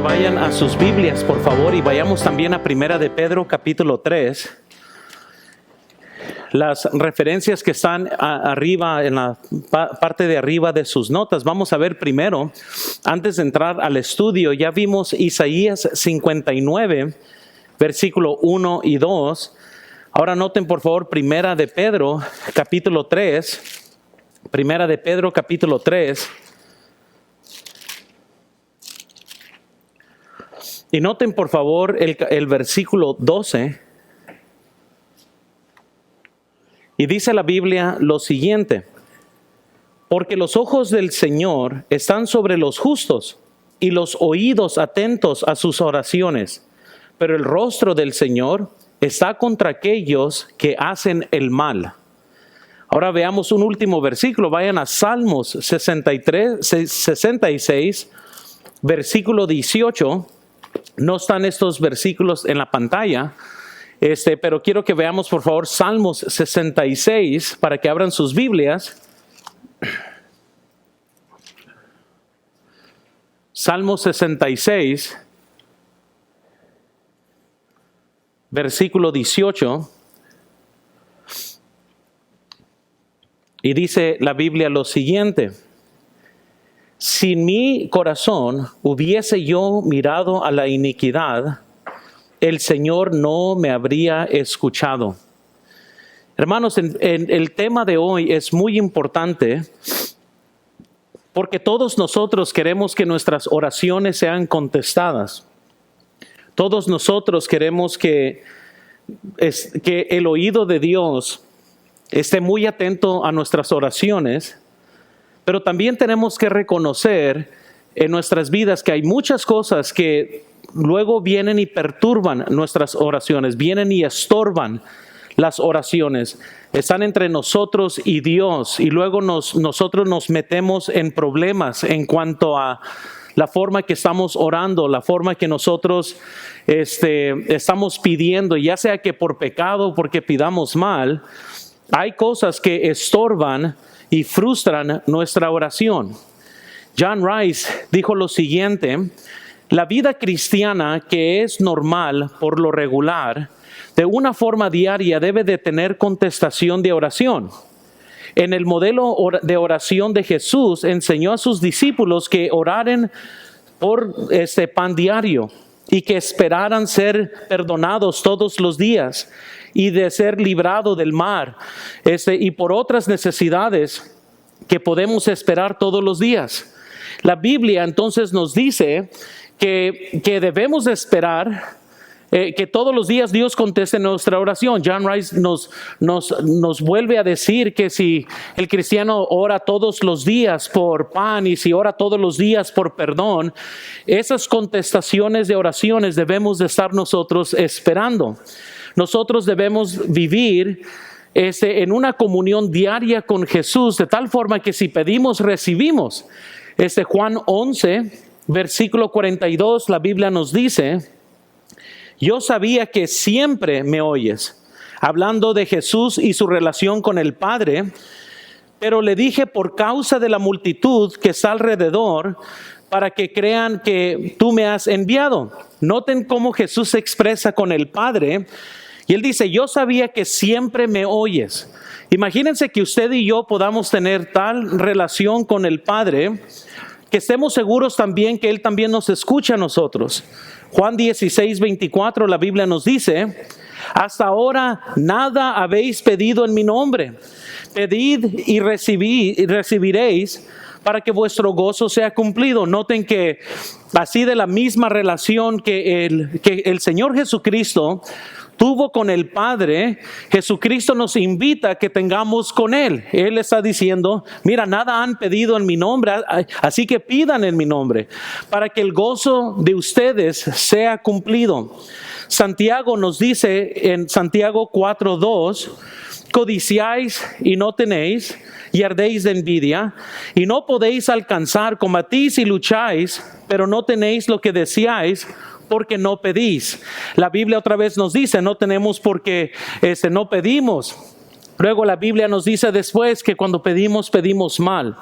vayan a sus Biblias, por favor, y vayamos también a Primera de Pedro, capítulo 3. Las referencias que están arriba, en la parte de arriba de sus notas, vamos a ver primero, antes de entrar al estudio, ya vimos Isaías 59, versículo 1 y 2. Ahora noten, por favor, Primera de Pedro, capítulo 3. Primera de Pedro, capítulo 3. Y noten, por favor, el versículo 12. Y dice la Biblia lo siguiente: porque los ojos del Señor están sobre los justos y los oídos atentos a sus oraciones, pero el rostro del Señor está contra aquellos que hacen el mal. Ahora veamos un último versículo. Vayan a Salmos 66, versículo 18. No están estos versículos en la pantalla, pero quiero que veamos, por favor, Salmos 66, para que abran sus Biblias. Salmos 66, versículo 18. Y dice la Biblia lo siguiente: si mi corazón hubiese yo mirado a la iniquidad, el Señor no me habría escuchado. Hermanos, en el tema de hoy es muy importante porque todos nosotros queremos que nuestras oraciones sean contestadas. Todos nosotros queremos que el oído de Dios esté muy atento a nuestras oraciones, pero también tenemos que reconocer en nuestras vidas que hay muchas cosas que luego vienen y perturban nuestras oraciones, vienen y estorban las oraciones. Están entre nosotros y Dios, y luego nosotros nos metemos en problemas en cuanto a la forma que estamos orando, la forma que nosotros estamos pidiendo, ya sea que por pecado o porque pidamos mal. Hay cosas que estorban y frustran nuestra oración. John Rice dijo lo siguiente: la vida cristiana, que es normal por lo regular, de una forma diaria debe de tener contestación de oración. En el modelo de oración de Jesús enseñó a sus discípulos que oraran por pan diario y que esperaran ser perdonados todos los días y de ser librado del mal, y por otras necesidades que podemos esperar todos los días. La Biblia entonces nos dice que debemos de esperar que todos los días Dios conteste nuestra oración. John Rice nos vuelve a decir que si el cristiano ora todos los días por pan y si ora todos los días por perdón, esas contestaciones de oraciones debemos de estar nosotros esperando. Nosotros debemos vivir en una comunión diaria con Jesús, de tal forma que si pedimos, recibimos. Juan 11, versículo 42, la Biblia nos dice: yo sabía que siempre me oyes, hablando de Jesús y su relación con el Padre, pero le dije por causa de la multitud que está alrededor, para que crean que tú me has enviado. Noten cómo Jesús se expresa con el Padre. Y él dice: yo sabía que siempre me oyes. Imagínense que usted y yo podamos tener tal relación con el Padre que estemos seguros también que Él también nos escucha a nosotros. Juan 16, 24, la Biblia nos dice: hasta ahora nada habéis pedido en mi nombre. Pedid y recibiréis, para que vuestro gozo sea cumplido. Noten que así, de la misma relación que el Señor Jesucristo tuvo con el Padre, Jesucristo nos invita a que tengamos con Él. Él está diciendo: mira, nada han pedido en mi nombre, así que pidan en mi nombre, para que el gozo de ustedes sea cumplido. Santiago nos dice en Santiago 4:2: codiciáis y no tenéis, y ardéis de envidia, y no podéis alcanzar, combatís y lucháis, pero no tenéis lo que deseáis, porque no pedís. La Biblia otra vez nos dice: no tenemos porque no pedimos. Luego la Biblia nos dice después que cuando pedimos, pedimos mal.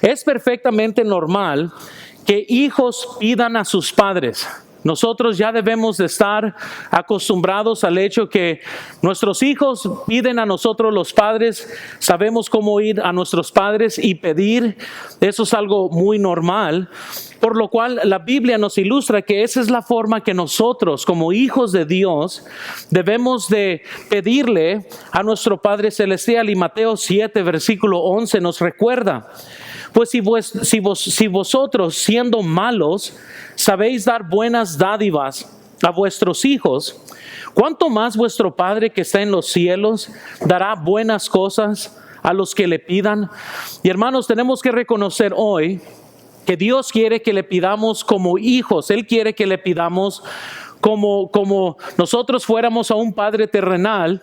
Es perfectamente normal que hijos pidan a sus padres. Nosotros ya debemos de estar acostumbrados al hecho que nuestros hijos piden a nosotros los padres, sabemos cómo ir a nuestros padres y pedir, eso es algo muy normal, por lo cual la Biblia nos ilustra que esa es la forma que nosotros como hijos de Dios debemos de pedirle a nuestro Padre Celestial. Y Mateo 7, versículo 11 nos recuerda: pues si vosotros, siendo malos, sabéis dar buenas dádivas a vuestros hijos, ¿cuánto más vuestro Padre que está en los cielos dará buenas cosas a los que le pidan? Y hermanos, tenemos que reconocer hoy que Dios quiere que le pidamos como hijos. Él quiere que le pidamos como nosotros fuéramos a un Padre terrenal,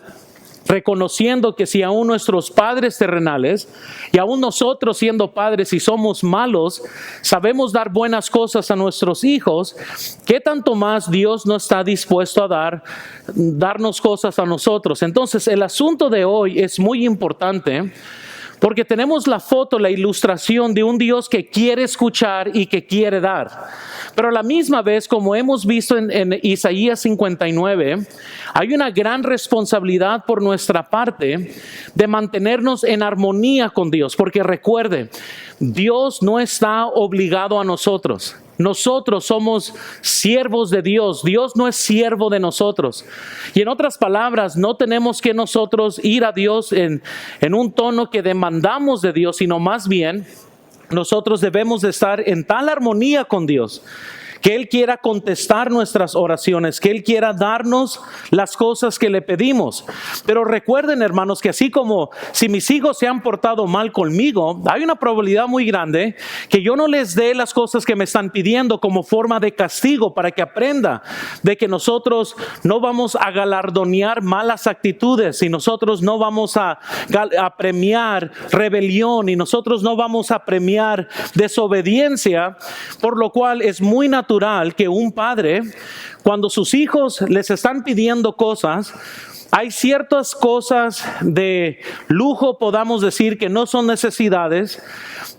reconociendo que si aún nuestros padres terrenales y aún nosotros siendo padres y somos malos, sabemos dar buenas cosas a nuestros hijos, ¿qué tanto más Dios no está dispuesto a darnos cosas a nosotros? Entonces, el asunto de hoy es muy importante porque tenemos la foto, la ilustración de un Dios que quiere escuchar y que quiere dar. Pero a la misma vez, como hemos visto en Isaías 59, hay una gran responsabilidad por nuestra parte de mantenernos en armonía con Dios. Porque recuerde, Dios no está obligado a nosotros. Nosotros somos siervos de Dios. Dios no es siervo de nosotros. Y en otras palabras, no tenemos que nosotros ir a Dios en un tono que demandamos de Dios, sino más bien nosotros debemos de estar en tal armonía con Dios que Él quiera contestar nuestras oraciones, que Él quiera darnos las cosas que le pedimos. Pero recuerden, hermanos, que así como si mis hijos se han portado mal conmigo, hay una probabilidad muy grande que yo no les dé las cosas que me están pidiendo como forma de castigo, para que aprenda de que nosotros no vamos a galardonear malas actitudes, y nosotros no vamos a premiar rebelión, y nosotros no vamos a premiar desobediencia, por lo cual es muy natural que un padre, cuando sus hijos les están pidiendo cosas, hay ciertas cosas de lujo, podamos decir, que no son necesidades,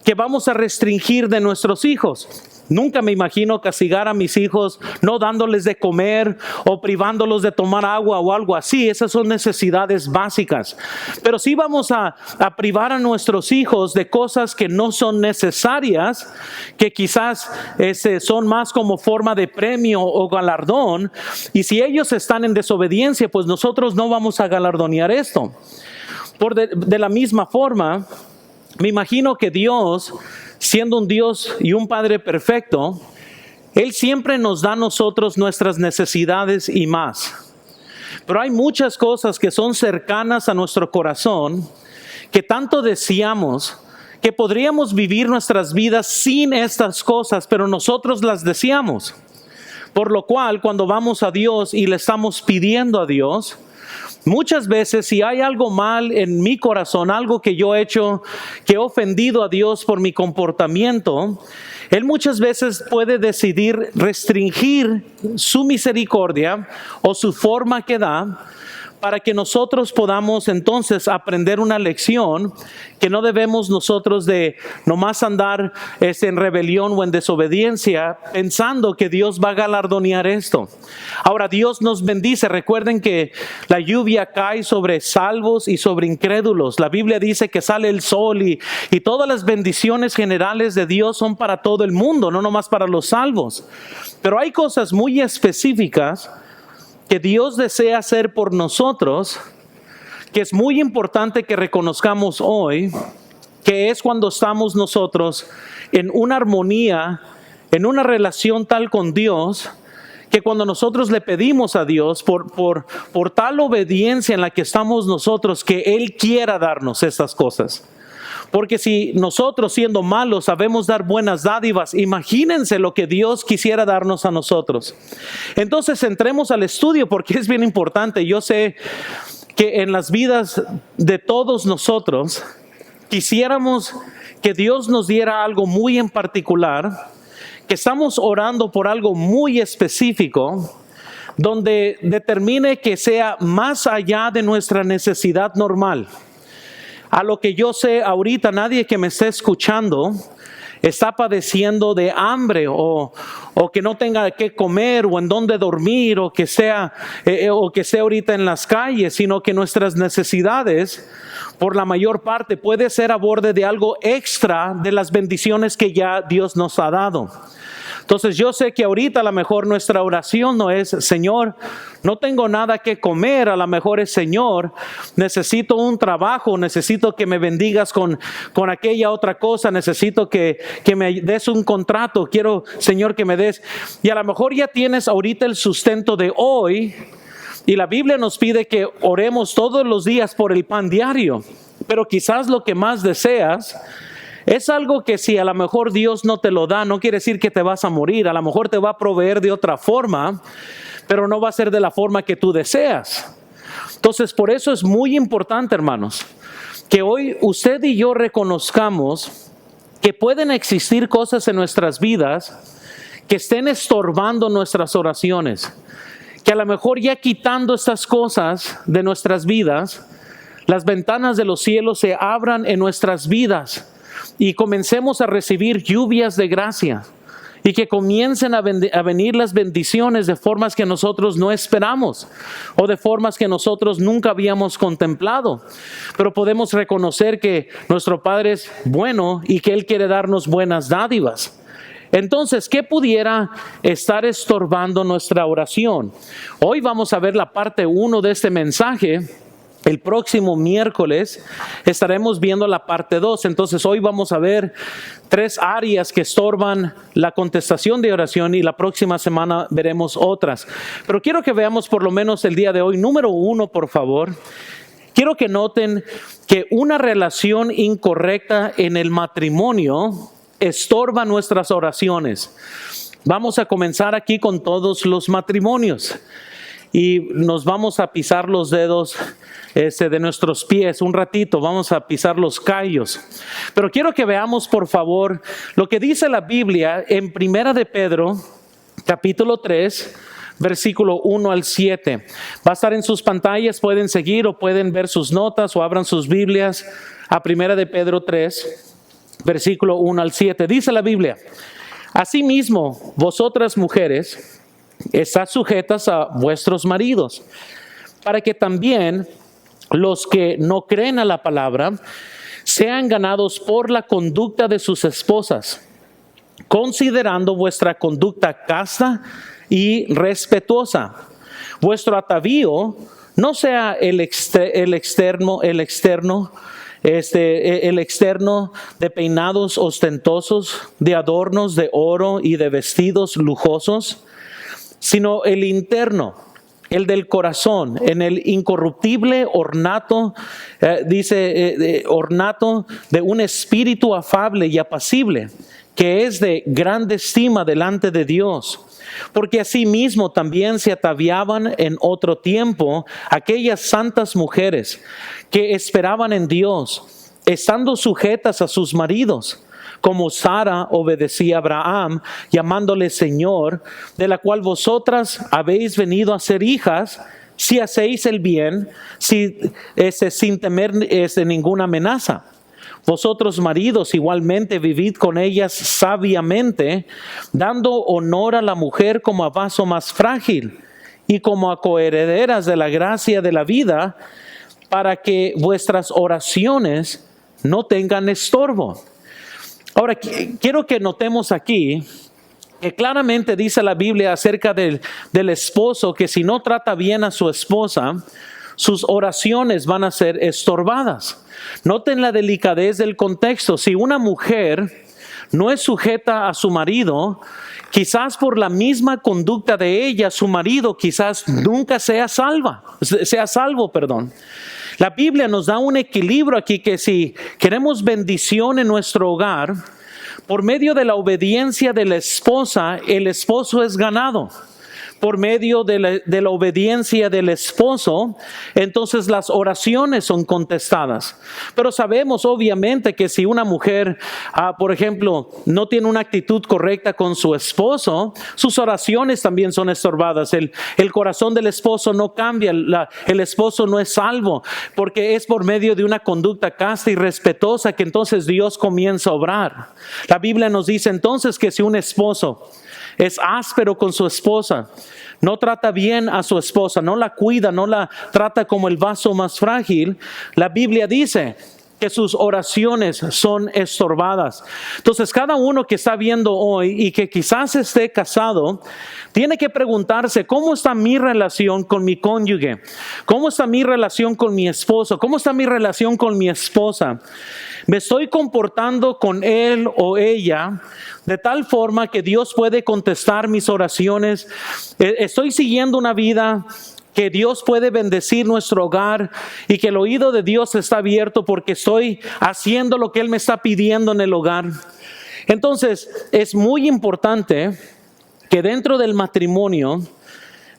que vamos a restringir de nuestros hijos. Nunca me imagino castigar a mis hijos no dándoles de comer o privándolos de tomar agua o algo así. Esas son necesidades básicas. Pero sí vamos a privar a nuestros hijos de cosas que no son necesarias, que quizás son más como forma de premio o galardón. Y si ellos están en desobediencia, pues nosotros no vamos a galardonear esto. De la misma forma, me imagino que Dios, siendo un Dios y un Padre perfecto, Él siempre nos da a nosotros nuestras necesidades y más. Pero hay muchas cosas que son cercanas a nuestro corazón, que tanto deseamos, que podríamos vivir nuestras vidas sin estas cosas, pero nosotros las deseamos. Por lo cual, cuando vamos a Dios y le estamos pidiendo a Dios, muchas veces, si hay algo mal en mi corazón, algo que yo he hecho, que he ofendido a Dios por mi comportamiento, Él muchas veces puede decidir restringir su misericordia o su forma que da, para que nosotros podamos entonces aprender una lección que no debemos nosotros de nomás andar en rebelión o en desobediencia pensando que Dios va a galardonear esto. Ahora, Dios nos bendice. Recuerden que la lluvia cae sobre salvos y sobre incrédulos. La Biblia dice que sale el sol y todas las bendiciones generales de Dios son para todo el mundo, no nomás para los salvos. Pero hay cosas muy específicas que Dios desea hacer por nosotros, que es muy importante que reconozcamos hoy, que es cuando estamos nosotros en una armonía, en una relación tal con Dios, que cuando nosotros le pedimos a Dios por tal obediencia en la que estamos nosotros, que Él quiera darnos estas cosas. Porque si nosotros, siendo malos, sabemos dar buenas dádivas, imagínense lo que Dios quisiera darnos a nosotros. Entonces entremos al estudio, porque es bien importante. Yo sé que en las vidas de todos nosotros quisiéramos que Dios nos diera algo muy en particular, que estamos orando por algo muy específico, donde determine que sea más allá de nuestra necesidad normal. A lo que yo sé ahorita, nadie que me esté escuchando está padeciendo de hambre o que no tenga qué comer o en dónde dormir o que sea ahorita en las calles, sino que nuestras necesidades, por la mayor parte, puede ser a borde de algo extra de las bendiciones que ya Dios nos ha dado. Entonces yo sé que ahorita a lo mejor nuestra oración no es, Señor, no tengo nada que comer. A lo mejor es, Señor, necesito un trabajo, necesito que me bendigas con aquella otra cosa, necesito que me des un contrato, quiero, Señor, que me des. Y a lo mejor ya tienes ahorita el sustento de hoy, y la Biblia nos pide que oremos todos los días por el pan diario, pero quizás lo que más deseas es algo que si a lo mejor Dios no te lo da, no quiere decir que te vas a morir. A lo mejor te va a proveer de otra forma, pero no va a ser de la forma que tú deseas. Entonces, por eso es muy importante, hermanos, que hoy usted y yo reconozcamos que pueden existir cosas en nuestras vidas que estén estorbando nuestras oraciones. Que a lo mejor ya quitando estas cosas de nuestras vidas, las ventanas de los cielos se abran en nuestras vidas y comencemos a recibir lluvias de gracia y que comiencen a venir las bendiciones de formas que nosotros no esperamos o de formas que nosotros nunca habíamos contemplado. Pero podemos reconocer que nuestro Padre es bueno y que Él quiere darnos buenas dádivas. Entonces, ¿qué pudiera estar estorbando nuestra oración? Hoy vamos a ver la parte 1 de este mensaje. El próximo miércoles estaremos viendo la parte 2. Entonces hoy vamos a ver 3 áreas que estorban la contestación de oración y la próxima semana veremos otras. Pero quiero que veamos por lo menos el día de hoy. Número 1, por favor. Quiero que noten que una relación incorrecta en el matrimonio estorba nuestras oraciones. Vamos a comenzar aquí con todos los matrimonios. Y nos vamos a pisar los dedos de nuestros pies un ratito, vamos a pisar los callos. Pero quiero que veamos, por favor, lo que dice la Biblia en 1 de Pedro, capítulo 3, versículo 1 al 7. Va a estar en sus pantallas, pueden seguir o pueden ver sus notas o abran sus Biblias a 1 de Pedro 3, versículo 1 al 7. Dice la Biblia: Asimismo, vosotras mujeres, estad sujetas a vuestros maridos, para que también los que no creen a la palabra sean ganados por la conducta de sus esposas, considerando vuestra conducta casta y respetuosa. Vuestro atavío no sea el externo de peinados ostentosos, de adornos de oro y de vestidos lujosos, sino el interno, el del corazón, en el incorruptible ornato, ornato de un espíritu afable y apacible, que es de grande estima delante de Dios. Porque asimismo también se ataviaban en otro tiempo aquellas santas mujeres que esperaban en Dios, estando sujetas a sus maridos, como Sara obedecía a Abraham, llamándole Señor, de la cual vosotras habéis venido a ser hijas, si hacéis el bien, sin temer ninguna amenaza. Vosotros, maridos, igualmente vivid con ellas sabiamente, dando honor a la mujer como a vaso más frágil y como a coherederas de la gracia de la vida, para que vuestras oraciones no tengan estorbo. Ahora, quiero que notemos aquí que claramente dice la Biblia acerca del esposo que si no trata bien a su esposa, sus oraciones van a ser estorbadas. Noten la delicadez del contexto. Si una mujer no es sujeta a su marido, quizás por la misma conducta de ella, su marido quizás nunca sea salvo. La Biblia nos da un equilibrio aquí que si queremos bendición en nuestro hogar, por medio de la obediencia de la esposa, el esposo es ganado. por medio de la obediencia del esposo, entonces las oraciones son contestadas. Pero sabemos obviamente que si una mujer, por ejemplo, no tiene una actitud correcta con su esposo, sus oraciones también son estorbadas. El corazón del esposo no cambia, el esposo no es salvo, porque es por medio de una conducta casta y respetuosa que entonces Dios comienza a obrar. La Biblia nos dice entonces que si un esposo es áspero con su esposa, no trata bien a su esposa, no la cuida, no la trata como el vaso más frágil, la Biblia dice que sus oraciones son estorbadas. Entonces, cada uno que está viendo hoy y que quizás esté casado, tiene que preguntarse, ¿cómo está mi relación con mi cónyuge? ¿Cómo está mi relación con mi esposo? ¿Cómo está mi relación con mi esposa? ¿Me estoy comportando con él o ella de tal forma que Dios puede contestar mis oraciones? ¿Estoy siguiendo una vida que Dios puede bendecir nuestro hogar y que el oído de Dios está abierto porque estoy haciendo lo que Él me está pidiendo en el hogar? Entonces, es muy importante que dentro del matrimonio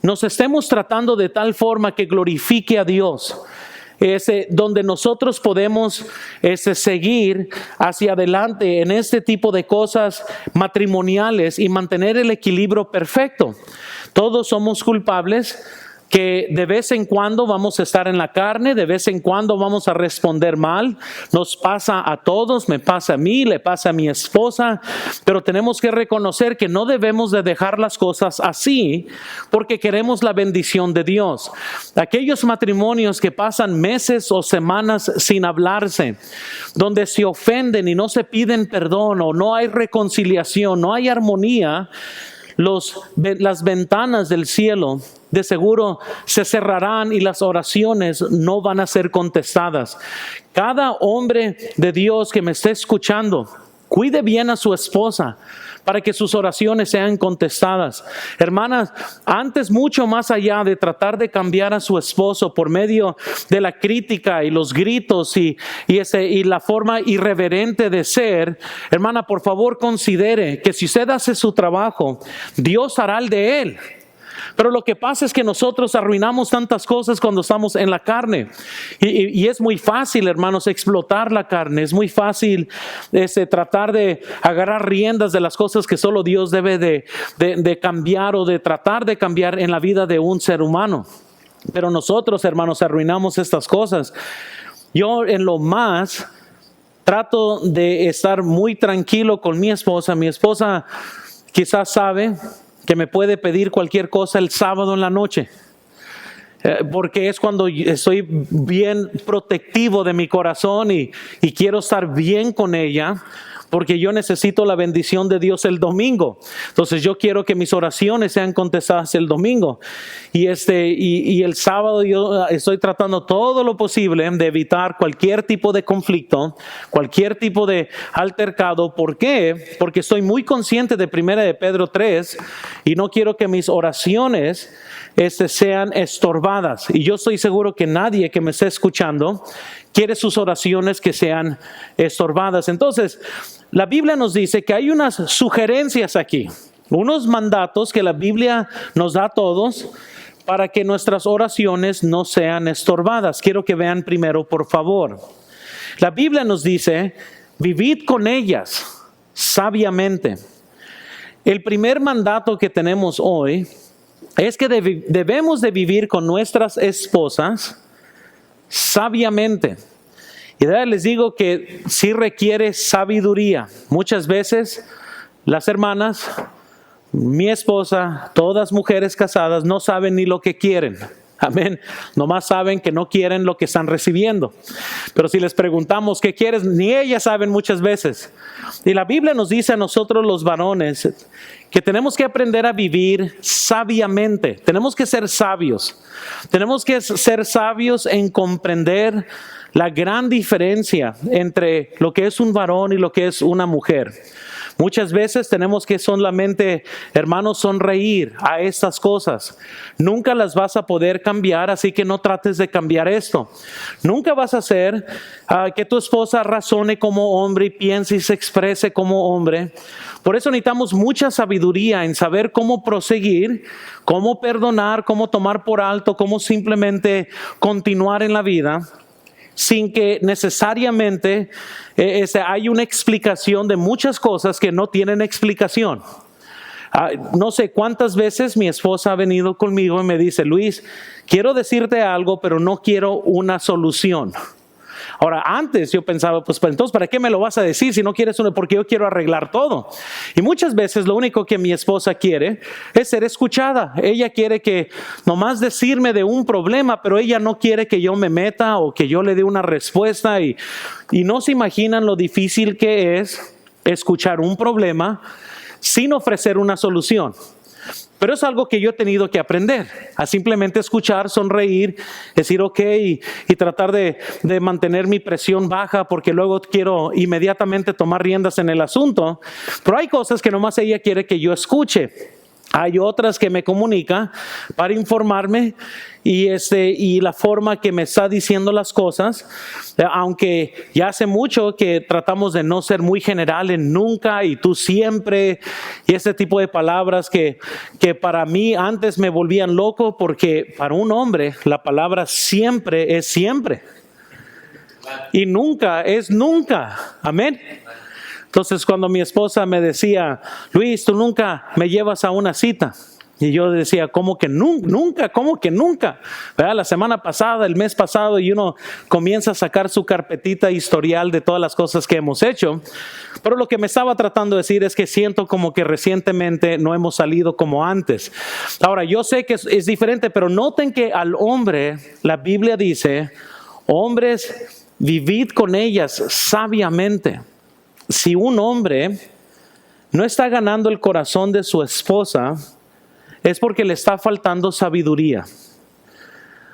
nos estemos tratando de tal forma que glorifique a Dios. Donde nosotros podemos seguir hacia adelante en este tipo de cosas matrimoniales y mantener el equilibrio perfecto. Todos somos culpables, que de vez en cuando vamos a estar en la carne, de vez en cuando vamos a responder mal. Nos pasa a todos, me pasa a mí, le pasa a mi esposa, pero tenemos que reconocer que no debemos de dejar las cosas así porque queremos la bendición de Dios. Aquellos matrimonios que pasan meses o semanas sin hablarse, donde se ofenden y no se piden perdón o no hay reconciliación, no hay armonía, las ventanas del cielo de seguro se cerrarán y las oraciones no van a ser contestadas. Cada hombre de Dios que me esté escuchando, cuide bien a su esposa para que sus oraciones sean contestadas. Hermanas, antes mucho más allá de tratar de cambiar a su esposo por medio de la crítica y los gritos y la forma irreverente de ser, hermana, por favor considere que si usted hace su trabajo, Dios hará el de él. Pero lo que pasa es que nosotros arruinamos tantas cosas cuando estamos en la carne. Y es muy fácil, hermanos, explotar la carne. Es muy fácil tratar de agarrar riendas de las cosas que solo Dios debe de cambiar o de tratar de cambiar en la vida de un ser humano. Pero nosotros, hermanos, arruinamos estas cosas. Yo en lo más trato de estar muy tranquilo con mi esposa. Mi esposa quizás sabe que me puede pedir cualquier cosa el sábado en la noche, porque es cuando estoy bien protectivo de mi corazón y quiero estar bien con ella, porque yo necesito la bendición de Dios el domingo. Entonces yo quiero que mis oraciones sean contestadas el domingo. Y el sábado yo estoy tratando todo lo posible de evitar cualquier tipo de conflicto, cualquier tipo de altercado. ¿Por qué? Porque estoy muy consciente de 1 de Pedro 3 y no quiero que mis oraciones sean estorbadas. Y yo estoy seguro que nadie que me esté escuchando quiere sus oraciones que sean estorbadas. Entonces, la Biblia nos dice que hay unas sugerencias aquí, unos mandatos que la Biblia nos da a todos para que nuestras oraciones no sean estorbadas. Quiero que vean primero, por favor. La Biblia nos dice, vivid con ellas sabiamente. El primer mandato que tenemos hoy es que debemos de vivir con nuestras esposas sabiamente. Y les digo que sí requiere sabiduría. Muchas veces las hermanas, mi esposa, todas mujeres casadas no saben ni lo que quieren. Amén. Nomás saben que no quieren lo que están recibiendo. Pero si les preguntamos qué quieres, ni ellas saben muchas veces. Y la Biblia nos dice a nosotros los varones que tenemos que aprender a vivir sabiamente. Tenemos que ser sabios. Tenemos que ser sabios en comprender la gran diferencia entre lo que es un varón y lo que es una mujer. Muchas veces tenemos que solamente, hermanos, sonreír a estas cosas. Nunca las vas a poder cambiar, así que no trates de cambiar esto. Nunca vas a hacer que tu esposa razone como hombre y piense y se exprese como hombre. Por eso necesitamos mucha sabiduría en saber cómo proseguir, cómo perdonar, cómo tomar por alto, cómo simplemente continuar en la vida, sin que necesariamente hay una explicación de muchas cosas que no tienen explicación. No sé cuántas veces mi esposa ha venido conmigo y me dice, Luis, quiero decirte algo, pero no quiero una solución. Ahora, antes yo pensaba, pues entonces, ¿para qué me lo vas a decir si no quieres uno? Porque yo quiero arreglar todo. Y muchas veces lo único que mi esposa quiere es ser escuchada. Ella quiere que nomás decirme de un problema, pero ella no quiere que yo me meta o que yo le dé una respuesta. Y no se imaginan lo difícil que es escuchar un problema sin ofrecer una solución. Pero es algo que yo he tenido que aprender, a simplemente escuchar, sonreír, decir ok y tratar de mantener mi presión baja porque luego quiero inmediatamente tomar riendas en el asunto. Pero hay cosas que nomás ella quiere que yo escuche. Hay otras que me comunica para informarme y la forma que me está diciendo las cosas, aunque ya hace mucho que tratamos de no ser muy general en nunca y tú siempre y ese tipo de palabras que para mí antes me volvían loco, porque para un hombre la palabra siempre es siempre y nunca es nunca. Amén. Entonces cuando mi esposa me decía, Luis, tú nunca me llevas a una cita. Y yo decía, ¿cómo que nunca? ¿Cómo que nunca? ¿Verdad? La semana pasada, el mes pasado, y uno comienza a sacar su carpetita historial de todas las cosas que hemos hecho. Pero lo que me estaba tratando de decir es que siento como que recientemente no hemos salido como antes. Ahora, yo sé que es diferente, pero noten que al hombre, la Biblia dice, hombres, vivid con ellas sabiamente. Si un hombre no está ganando el corazón de su esposa, es porque le está faltando sabiduría.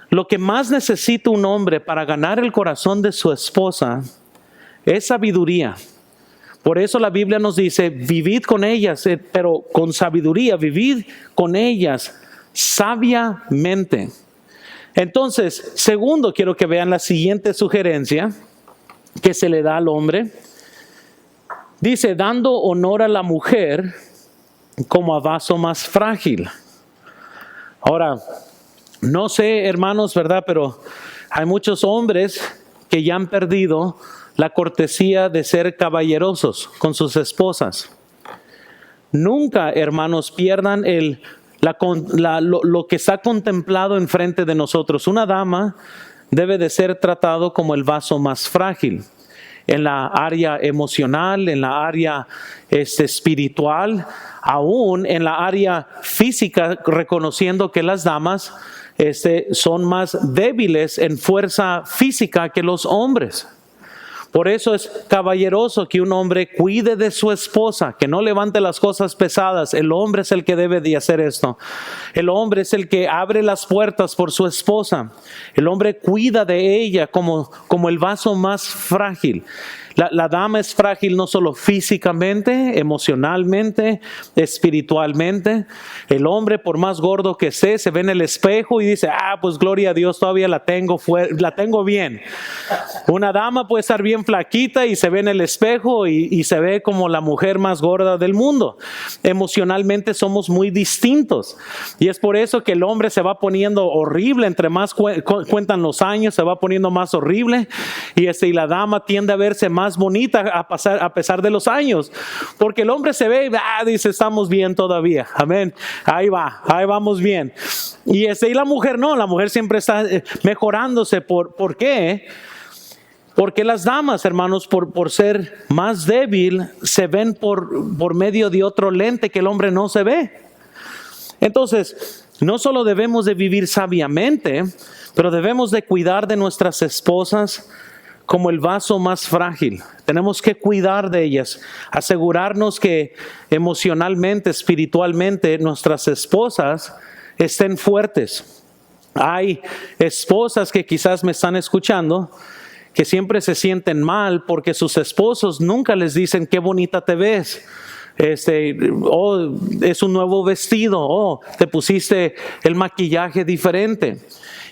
Lo que más necesita un hombre para ganar el corazón de su esposa es sabiduría. Por eso la Biblia nos dice, vivid con ellas, pero con sabiduría, vivid con ellas sabiamente. Entonces, segundo, quiero que vean la siguiente sugerencia que se le da al hombre. Dice, dando honor a la mujer como a vaso más frágil. Ahora, no sé, hermanos, ¿verdad? Pero hay muchos hombres que ya han perdido la cortesía de ser caballerosos con sus esposas. Nunca, hermanos, pierdan lo que está contemplado enfrente de nosotros. Una dama debe de ser tratado como el vaso más frágil. En la área emocional, en la área espiritual, aún en la área física, reconociendo que las damas son más débiles en fuerza física que los hombres. Por eso es caballeroso que un hombre cuide de su esposa, que no levante las cosas pesadas. El hombre es el que debe de hacer esto. El hombre es el que abre las puertas por su esposa. El hombre cuida de ella como el vaso más frágil. La dama es frágil no solo físicamente, emocionalmente, espiritualmente. El hombre, por más gordo que esté, se ve en el espejo y dice, pues gloria a Dios, todavía la tengo bien. Una dama puede estar bien flaquita y se ve en el espejo y se ve como la mujer más gorda del mundo. Emocionalmente somos muy distintos. Y es por eso que el hombre se va poniendo horrible. Entre más cuentan los años, se va poniendo más horrible. Y la dama tiende a verse más bonita a pesar de los años, porque el hombre se ve y dice, estamos bien todavía, amén, ahí vamos bien. Y la mujer no, la mujer siempre está mejorándose. ¿Por qué? Porque las damas, hermanos, por ser más débil, se ven por medio de otro lente que el hombre no se ve. Entonces, no solo debemos de vivir sabiamente, pero debemos de cuidar de nuestras esposas como el vaso más frágil. Tenemos que cuidar de ellas, asegurarnos que emocionalmente, espiritualmente, nuestras esposas estén fuertes. Hay esposas que quizás me están escuchando que siempre se sienten mal porque sus esposos nunca les dicen qué bonita te ves. Oh, es un nuevo vestido, oh, te pusiste el maquillaje diferente.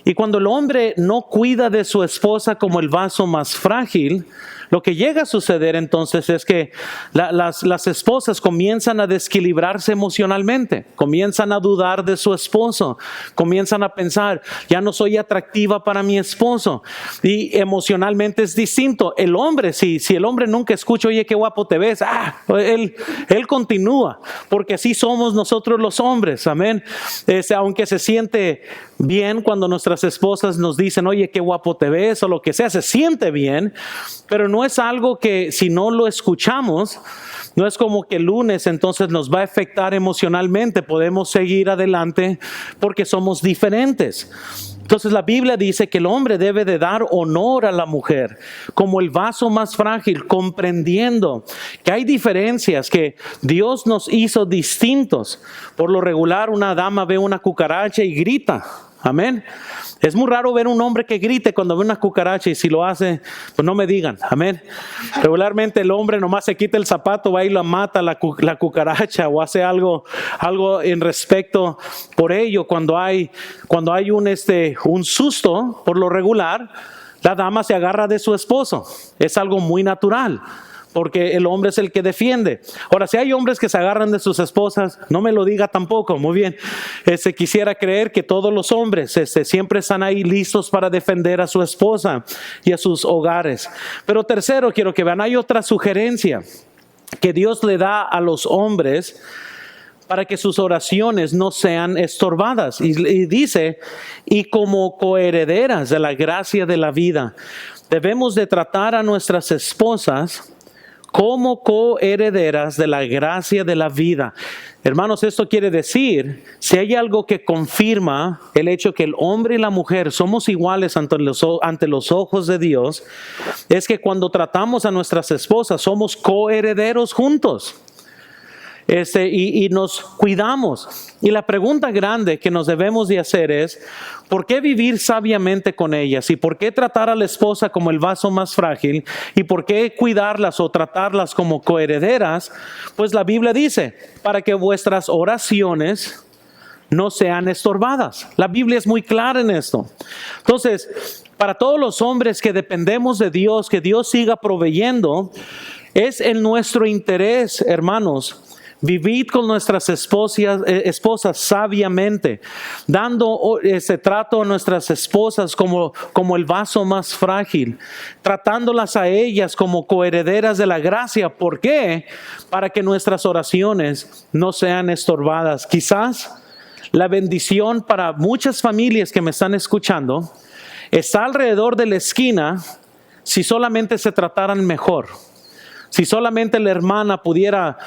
Y cuando el hombre no cuida de su esposa como el vaso más frágil, lo que llega a suceder entonces es que las esposas comienzan a desequilibrarse emocionalmente, comienzan a dudar de su esposo, comienzan a pensar, ya no soy atractiva para mi esposo. Y emocionalmente es distinto. El hombre, si el hombre nunca escucha, oye, qué guapo te ves, él continúa, porque así somos nosotros los hombres, amén. Aunque se siente bien cuando nuestras esposas nos dicen, oye, qué guapo te ves, o lo que sea, se siente bien, pero no es algo que si no lo escuchamos, no es como que el lunes entonces nos va a afectar emocionalmente. Podemos seguir adelante porque somos diferentes. Entonces la Biblia dice que el hombre debe de dar honor a la mujer como el vaso más frágil, comprendiendo que hay diferencias, que Dios nos hizo distintos. Por lo regular, una dama ve una cucaracha y grita. Amén. Es muy raro ver un hombre que grite cuando ve una cucaracha, y si lo hace, pues no me digan. Amén. Regularmente el hombre nomás se quita el zapato, va y lo mata la cucaracha, o hace algo en respecto por ello. Cuando hay un susto, por lo regular, la dama se agarra de su esposo. Es algo muy natural, porque el hombre es el que defiende. Ahora, si hay hombres que se agarran de sus esposas, no me lo diga tampoco. Muy bien. Quisiera creer que todos los hombres siempre están ahí listos para defender a su esposa y a sus hogares. Pero tercero, quiero que vean, hay otra sugerencia que Dios le da a los hombres para que sus oraciones no sean estorbadas. Y dice, y como coherederas de la gracia de la vida, debemos de tratar a nuestras esposas como coherederas de la gracia de la vida. Hermanos, esto quiere decir, si hay algo que confirma el hecho que el hombre y la mujer somos iguales ante los ojos de Dios, es que cuando tratamos a nuestras esposas somos coherederos juntos. Y nos cuidamos. Y la pregunta grande que nos debemos de hacer es, ¿por qué vivir sabiamente con ellas? ¿Y por qué tratar a la esposa como el vaso más frágil? ¿Y por qué cuidarlas o tratarlas como coherederas? Pues la Biblia dice, para que vuestras oraciones no sean estorbadas. La Biblia es muy clara en esto. Entonces, para todos los hombres que dependemos de Dios, que Dios siga proveyendo, es en nuestro interés, hermanos, vivid con nuestras esposas sabiamente, dando ese trato a nuestras esposas como el vaso más frágil, tratándolas a ellas como coherederas de la gracia. ¿Por qué? Para que nuestras oraciones no sean estorbadas. Quizás la bendición para muchas familias que me están escuchando está alrededor de la esquina si solamente se trataran mejor. Si solamente la hermana pudiera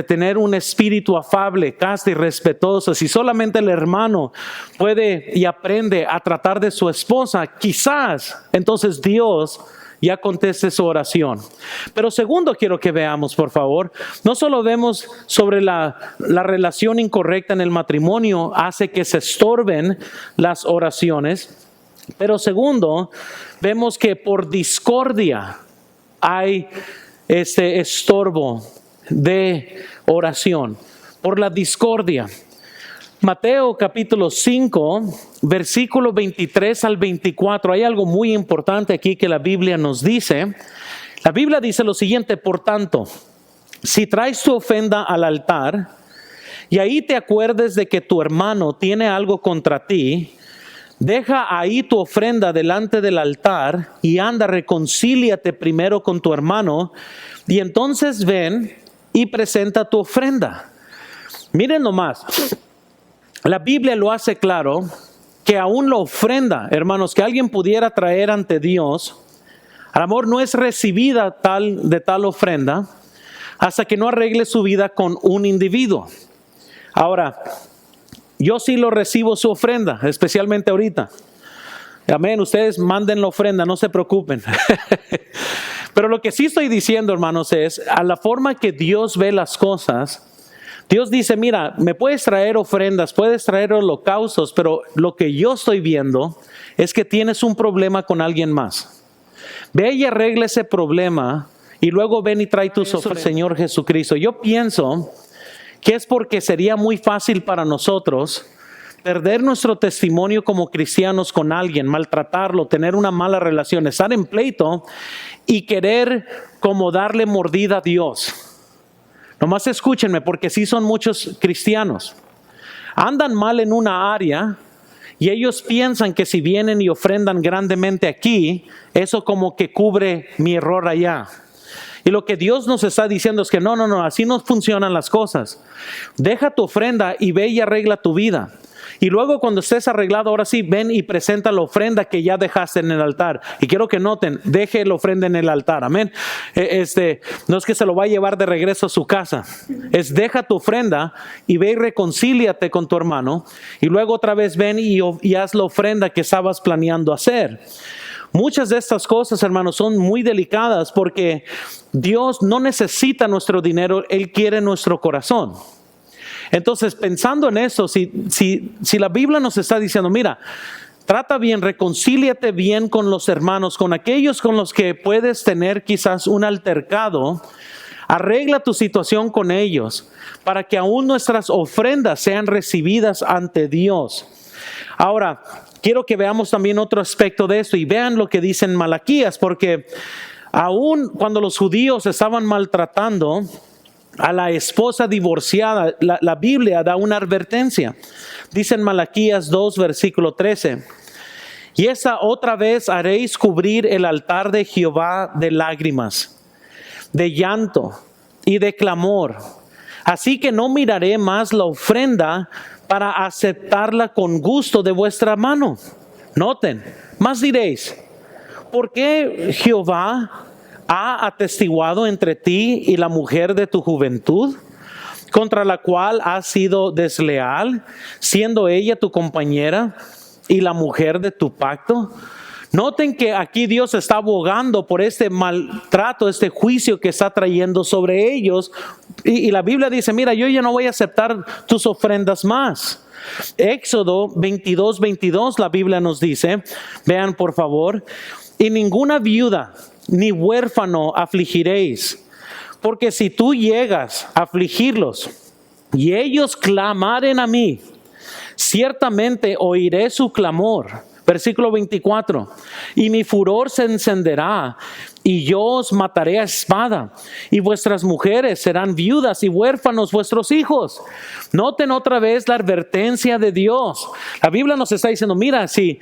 tener un espíritu afable, casto y respetuoso, si solamente el hermano puede y aprende a tratar de su esposa, quizás entonces Dios ya conteste su oración. Pero segundo, quiero que veamos, por favor, no solo vemos sobre la relación incorrecta en el matrimonio hace que se estorben las oraciones, pero segundo, vemos que por discordia hay estorbo de oración, por la discordia. Mateo capítulo 5, versículo 23 al 24, hay algo muy importante aquí que la Biblia nos dice. La Biblia dice lo siguiente: por tanto, si traes tu ofrenda al altar y ahí te acuerdes de que tu hermano tiene algo contra ti, deja ahí tu ofrenda delante del altar y anda, reconcíliate primero con tu hermano y entonces ven y presenta tu ofrenda. Miren nomás, la Biblia lo hace claro que aún la ofrenda, hermanos, que alguien pudiera traer ante Dios, a lo mejor no es recibida de tal ofrenda hasta que no arregle su vida con un individuo. Ahora, yo sí lo recibo su ofrenda, especialmente ahorita. Amén, ustedes manden la ofrenda, no se preocupen. Pero lo que sí estoy diciendo, hermanos, es a la forma que Dios ve las cosas. Dios dice, mira, me puedes traer ofrendas, puedes traer holocaustos, pero lo que yo estoy viendo es que tienes un problema con alguien más. Ve y arregla ese problema y luego ven y trae tus ofrendas al Señor Jesucristo. Yo pienso que es porque sería muy fácil para nosotros perder nuestro testimonio como cristianos con alguien, maltratarlo, tener una mala relación, estar en pleito y querer como darle mordida a Dios. Nomás escúchenme, porque sí son muchos cristianos. Andan mal en una área y ellos piensan que si vienen y ofrendan grandemente aquí, eso como que cubre mi error allá. Y lo que Dios nos está diciendo es que no, así no funcionan las cosas. Deja tu ofrenda y ve y arregla tu vida. Y luego cuando estés arreglado, ahora sí, ven y presenta la ofrenda que ya dejaste en el altar. Y quiero que noten, deje la ofrenda en el altar, amén. No es que se lo va a llevar de regreso a su casa. Es deja tu ofrenda y ve y reconcíliate con tu hermano. Y luego otra vez ven y haz la ofrenda que estabas planeando hacer. Muchas de estas cosas, hermanos, son muy delicadas porque Dios no necesita nuestro dinero, Él quiere nuestro corazón. Entonces, pensando en eso, si la Biblia nos está diciendo, mira, trata bien, reconcíliate bien con los hermanos, con aquellos con los que puedes tener quizás un altercado, arregla tu situación con ellos para que aún nuestras ofrendas sean recibidas ante Dios. Ahora, quiero que veamos también otro aspecto de esto y vean lo que dice en Malaquías, porque aún cuando los judíos estaban maltratando a la esposa divorciada, la Biblia da una advertencia. Dice en Malaquías 2, versículo 13. Y esa otra vez haréis cubrir el altar de Jehová de lágrimas, de llanto y de clamor. Así que no miraré más la ofrenda para aceptarla con gusto de vuestra mano. Noten, más diréis, ¿por qué Jehová ha atestiguado entre ti y la mujer de tu juventud, contra la cual has sido desleal, siendo ella tu compañera y la mujer de tu pacto? Noten que aquí Dios está abogando por este maltrato, este juicio que está trayendo sobre ellos. Y la Biblia dice, mira, yo ya no voy a aceptar tus ofrendas más. Éxodo 22, 22, la Biblia nos dice, vean por favor, y ninguna viuda ni huérfano afligiréis, porque si tú llegas a afligirlos y ellos clamaren a mí, ciertamente oiré su clamor. Versículo 24, y mi furor se encenderá y yo os mataré a espada y vuestras mujeres serán viudas y huérfanos vuestros hijos. Noten otra vez la advertencia de Dios. La Biblia nos está diciendo, mira, si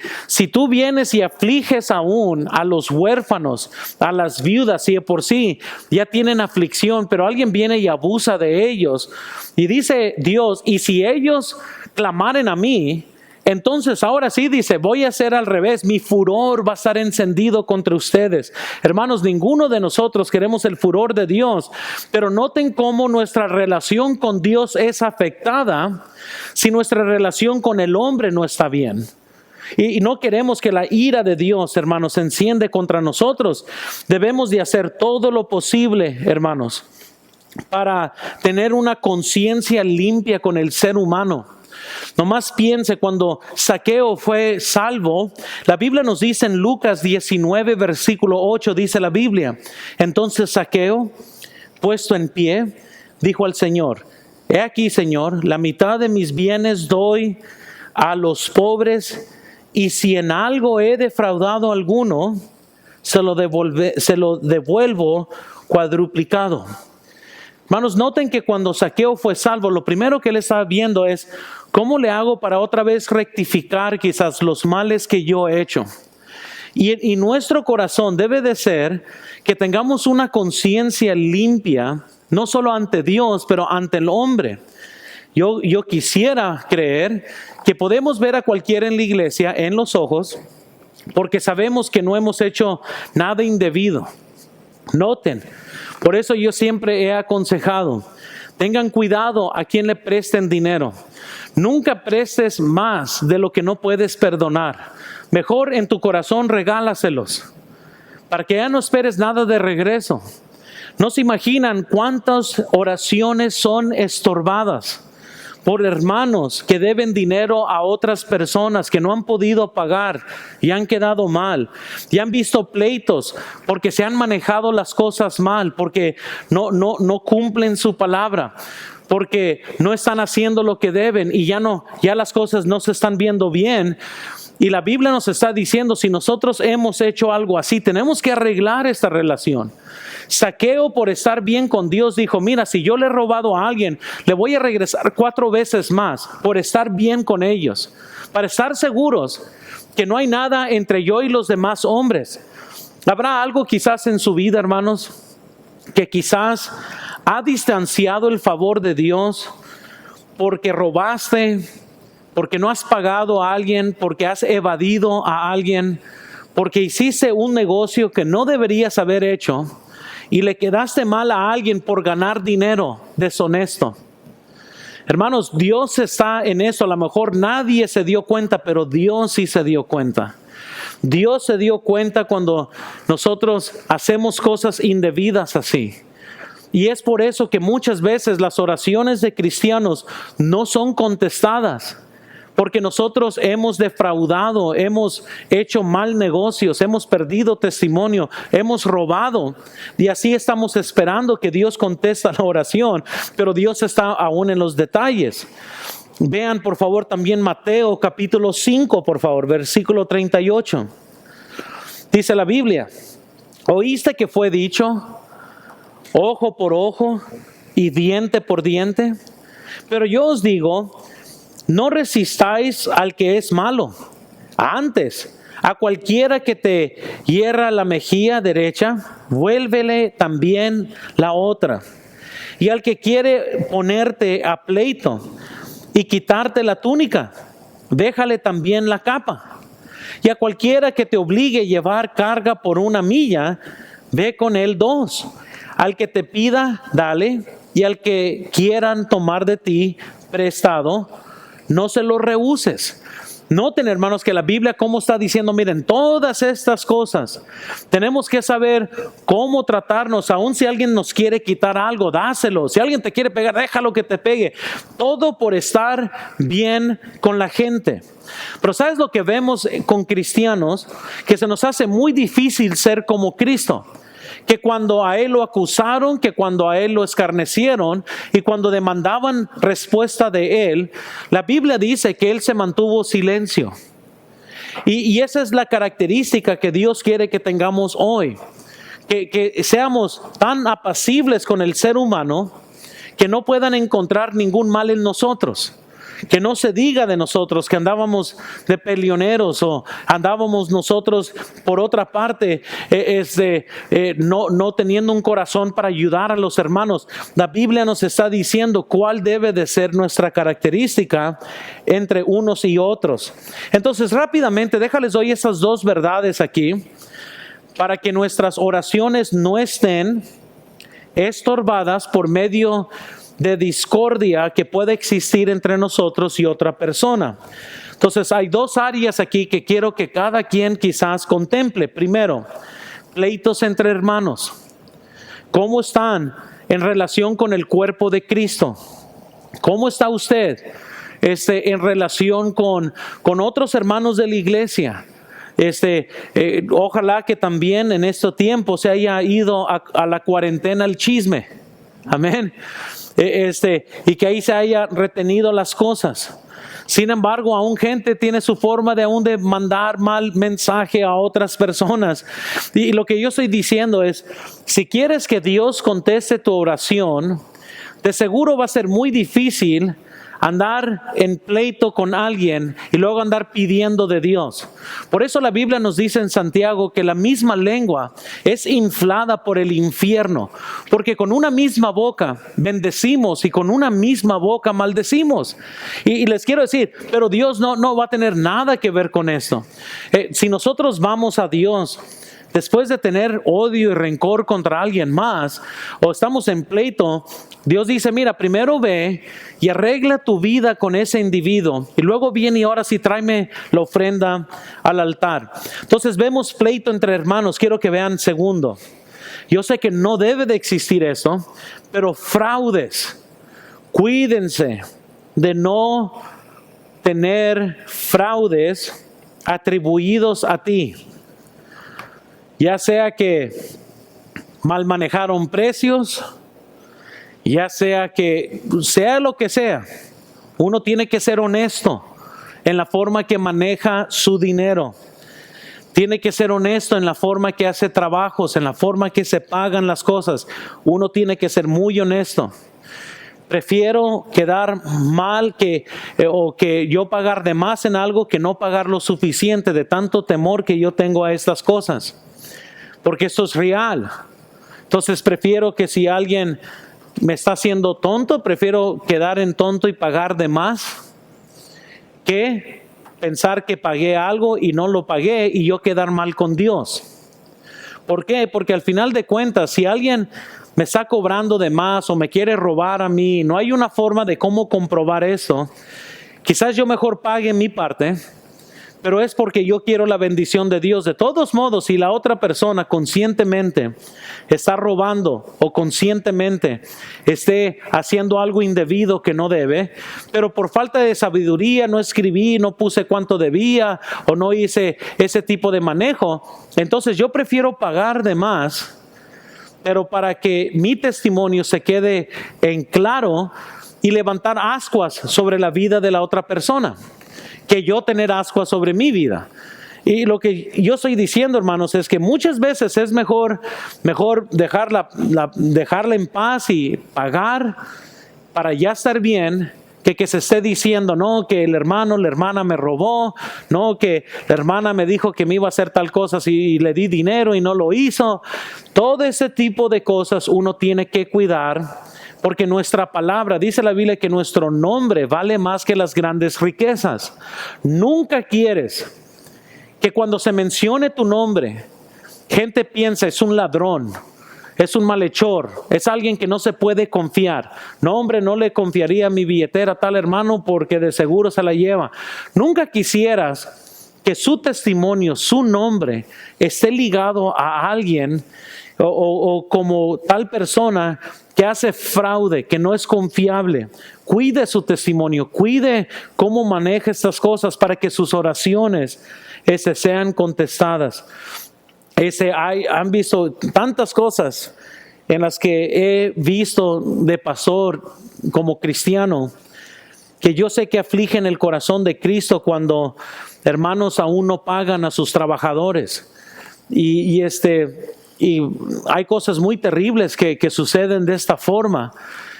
tú vienes y afliges aún a los huérfanos, a las viudas, y de por sí ya tienen aflicción, pero alguien viene y abusa de ellos. Y dice Dios, y si ellos clamaren a mí, entonces ahora sí dice, voy a hacer al revés, mi furor va a estar encendido contra ustedes. Hermanos, ninguno de nosotros queremos el furor de Dios, pero noten cómo nuestra relación con Dios es afectada si nuestra relación con el hombre no está bien. Y no queremos que la ira de Dios, hermanos, se enciende contra nosotros. Debemos de hacer todo lo posible, hermanos, para tener una conciencia limpia con el ser humano. Nomás piense, cuando Zaqueo fue salvo, la Biblia nos dice en Lucas 19, versículo 8, dice la Biblia, entonces Zaqueo, puesto en pie, dijo al Señor, he aquí, Señor, la mitad de mis bienes doy a los pobres, y si en algo he defraudado a alguno, se lo devuelvo cuadruplicado. Hermanos, noten que cuando Zaqueo fue salvo, lo primero que él estaba viendo es, ¿cómo le hago para otra vez rectificar quizás los males que yo he hecho? Y nuestro corazón debe de ser que tengamos una conciencia limpia, no solo ante Dios, pero ante el hombre. Yo quisiera creer que podemos ver a cualquiera en la iglesia en los ojos, porque sabemos que no hemos hecho nada indebido. Noten, por eso yo siempre he aconsejado, tengan cuidado a quien le presten dinero. Nunca prestes más de lo que no puedes perdonar. Mejor en tu corazón regálaselos, para que ya no esperes nada de regreso. No se imaginan cuántas oraciones son estorbadas por hermanos que deben dinero a otras personas que no han podido pagar y han quedado mal. Y han visto pleitos porque se han manejado las cosas mal, porque no cumplen su palabra, porque no están haciendo lo que deben y ya las cosas no se están viendo bien. Y la Biblia nos está diciendo, si nosotros hemos hecho algo así, tenemos que arreglar esta relación. Zaqueo, por estar bien con Dios, dijo, mira, si yo le he robado a alguien, le voy a regresar 4 veces más por estar bien con ellos, para estar seguros que no hay nada entre yo y los demás hombres. ¿Habrá algo quizás en su vida, hermanos, que quizás ha distanciado el favor de Dios porque robaste, porque no has pagado a alguien, porque has evadido a alguien, porque hiciste un negocio que no deberías haber hecho y le quedaste mal a alguien por ganar dinero deshonesto? Hermanos, Dios está en eso. A lo mejor nadie se dio cuenta, pero Dios sí se dio cuenta. Dios se dio cuenta cuando nosotros hacemos cosas indebidas así. Y es por eso que muchas veces las oraciones de cristianos no son contestadas. Porque nosotros hemos defraudado, hemos hecho mal negocios, hemos perdido testimonio, hemos robado. Y así estamos esperando que Dios conteste la oración, pero Dios está aún en los detalles. Vean por favor también Mateo capítulo 5, por favor, versículo 38. Dice la Biblia, ¿oíste que fue dicho, ojo por ojo y diente por diente? Pero yo os digo, no resistáis al que es malo. Antes, a cualquiera que te hiera la mejilla derecha, vuélvele también la otra. Y al que quiere ponerte a pleito y quitarte la túnica, déjale también la capa. Y a cualquiera que te obligue a llevar carga por 1 milla, ve con él 2. Al que te pida, dale. Y al que quieran tomar de ti prestado, no se lo rehuses. Noten, hermanos, que la Biblia cómo está diciendo, miren, todas estas cosas tenemos que saber cómo tratarnos. Aun si alguien nos quiere quitar algo, dáselo. Si alguien te quiere pegar, déjalo que te pegue. Todo por estar bien con la gente. Pero ¿sabes lo que vemos con cristianos? Que se nos hace muy difícil ser como Cristo. Que cuando a él lo acusaron, que cuando a él lo escarnecieron y cuando demandaban respuesta de él, la Biblia dice que él se mantuvo silencio. Y esa es la característica que Dios quiere que tengamos hoy. Que seamos tan apacibles con el ser humano que no puedan encontrar ningún mal en nosotros. Que no se diga de nosotros que andábamos de peleoneros o andábamos nosotros por otra parte no teniendo un corazón para ayudar a los hermanos. La Biblia nos está diciendo cuál debe de ser nuestra característica entre unos y otros. Entonces rápidamente déjales doy esas 2 verdades aquí para que nuestras oraciones no estén estorbadas por medio de discordia que puede existir entre nosotros y otra persona. Entonces hay 2 áreas aquí que quiero que cada quien quizás contemple. Primero, pleitos entre hermanos. ¿Cómo están en relación con el cuerpo de Cristo? ¿Cómo está usted en relación con otros hermanos de la iglesia? Ojalá que también en este tiempo se haya ido a la cuarentena el chisme. Amén. Y que ahí se haya retenido las cosas. Sin embargo, aún gente tiene su forma de aún de mandar mal mensaje a otras personas. Y lo que yo estoy diciendo es, si quieres que Dios conteste tu oración, de seguro va a ser muy difícil andar en pleito con alguien y luego andar pidiendo de Dios. Por eso la Biblia nos dice en Santiago que la misma lengua es inflada por el infierno, porque con una misma boca bendecimos y con una misma boca maldecimos. Y les quiero decir, pero Dios no va a tener nada que ver con esto. Si nosotros vamos a Dios después de tener odio y rencor contra alguien más, o estamos en pleito, Dios dice, mira, primero ve y arregla tu vida con ese individuo, y luego viene y ahora sí tráeme la ofrenda al altar. Entonces vemos pleito entre hermanos. Quiero que vean segundo. Yo sé que no debe de existir eso, pero fraudes, cuídense. de no tener fraudes atribuidos a ti. Ya sea que mal manejaron precios, ya sea lo que sea, uno tiene que ser honesto en la forma que maneja su dinero. Tiene que ser honesto en la forma que hace trabajos, en la forma que se pagan las cosas. Uno tiene que ser muy honesto. Prefiero quedar mal o que yo pagar de más en algo que no pagar lo suficiente, de tanto temor que yo tengo a estas cosas. Porque esto es real. Entonces prefiero que si alguien me está haciendo tonto, prefiero quedar en tonto y pagar de más que pensar que pagué algo y no lo pagué y yo quedar mal con Dios. ¿Por qué? Porque al final de cuentas, si alguien me está cobrando de más o me quiere robar a mí, no hay una forma de cómo comprobar eso. Quizás yo mejor pague mi parte, pero es porque yo quiero la bendición de Dios. De todos modos, si la otra persona conscientemente está robando o conscientemente esté haciendo algo indebido que no debe, pero por falta de sabiduría no escribí, no puse cuánto debía o no hice ese tipo de manejo, entonces yo prefiero pagar de más, pero para que mi testimonio se quede en claro y levantar ascuas sobre la vida de la otra persona, que yo tener ascuas sobre mi vida. Y lo que yo estoy diciendo, hermanos, es que muchas veces es mejor dejarla en paz y pagar para ya estar bien, que se esté diciendo, no, que el hermano, la hermana me robó, no, que la hermana me dijo que me iba a hacer tal cosa si le di dinero y no lo hizo. Todo ese tipo de cosas uno tiene que cuidar, porque nuestra palabra, dice la Biblia, que nuestro nombre vale más que las grandes riquezas. Nunca quieres que cuando se mencione tu nombre, gente piensa es un ladrón, es un malhechor, es alguien que no se puede confiar. No, hombre, no le confiaría mi billetera a tal hermano porque de seguro se la lleva. Nunca quisieras que su testimonio, su nombre, esté ligado a alguien o como tal persona que hace fraude, que no es confiable. Cuide su testimonio, cuide cómo maneja estas cosas para que sus oraciones sean contestadas. Han visto tantas cosas en las que he visto de pastor como cristiano, que yo sé que afligen el corazón de Cristo cuando hermanos aún no pagan a sus trabajadores. Y hay cosas muy terribles que suceden de esta forma.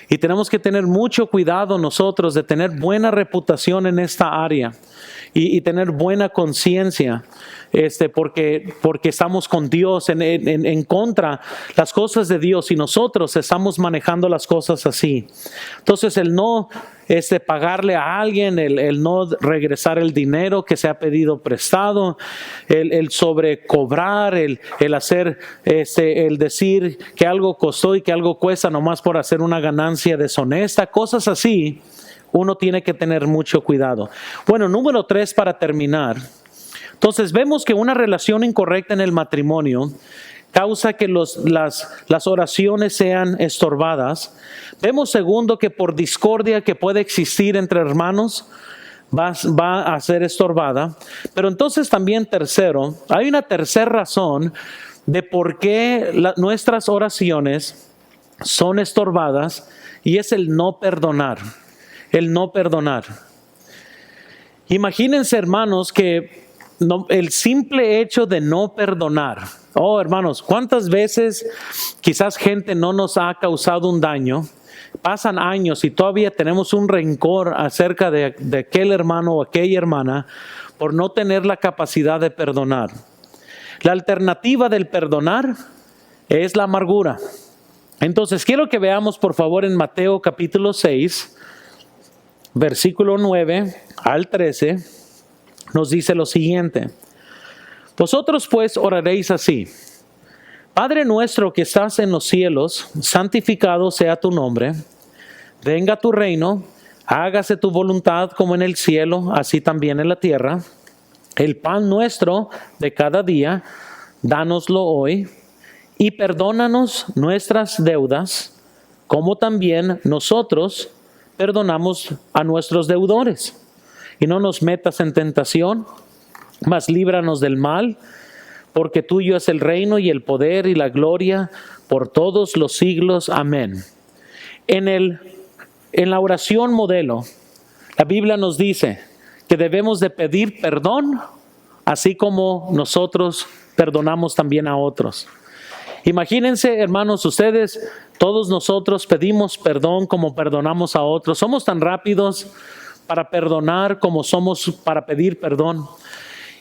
Y tenemos que tener mucho cuidado nosotros de tener buena reputación en esta área y tener buena conciencia, porque estamos con Dios en contra las cosas de Dios y nosotros estamos manejando las cosas así. Entonces el no pagarle a alguien, el no regresar el dinero que se ha pedido prestado, el sobrecobrar, el hacer, el decir que algo costó y que algo cuesta nomás por hacer una ganancia deshonesta, cosas así, uno tiene que tener mucho cuidado. Bueno, número 3 para terminar. Entonces vemos que una relación incorrecta en el matrimonio causa que las oraciones sean estorbadas. Vemos segundo que por discordia que puede existir entre hermanos va a ser estorbada. Pero entonces también tercero, hay una tercera razón de por qué nuestras oraciones son estorbadas y es el no perdonar. El no perdonar. Imagínense, hermanos, que el simple hecho de no perdonar. Oh, hermanos, ¿cuántas veces quizás gente no nos ha causado un daño? Pasan años y todavía tenemos un rencor acerca de aquel hermano o aquella hermana por no tener la capacidad de perdonar. La alternativa del perdonar es la amargura. Entonces, quiero que veamos, por favor, en Mateo capítulo 6, versículo 9 al 13, nos dice lo siguiente. Vosotros pues oraréis así: Padre nuestro que estás en los cielos, santificado sea tu nombre. Venga tu reino, hágase tu voluntad como en el cielo, así también en la tierra. El pan nuestro de cada día, dánoslo hoy. Y perdónanos nuestras deudas, como también nosotros perdonamos a nuestros deudores. Y no nos metas en tentación, mas líbranos del mal, porque tuyo es el reino y el poder y la gloria por todos los siglos. Amén. En la oración modelo, la Biblia nos dice que debemos de pedir perdón, así como nosotros perdonamos también a otros. Imagínense, hermanos, ustedes, todos nosotros pedimos perdón como perdonamos a otros. Somos tan rápidos para perdonar como somos para pedir perdón.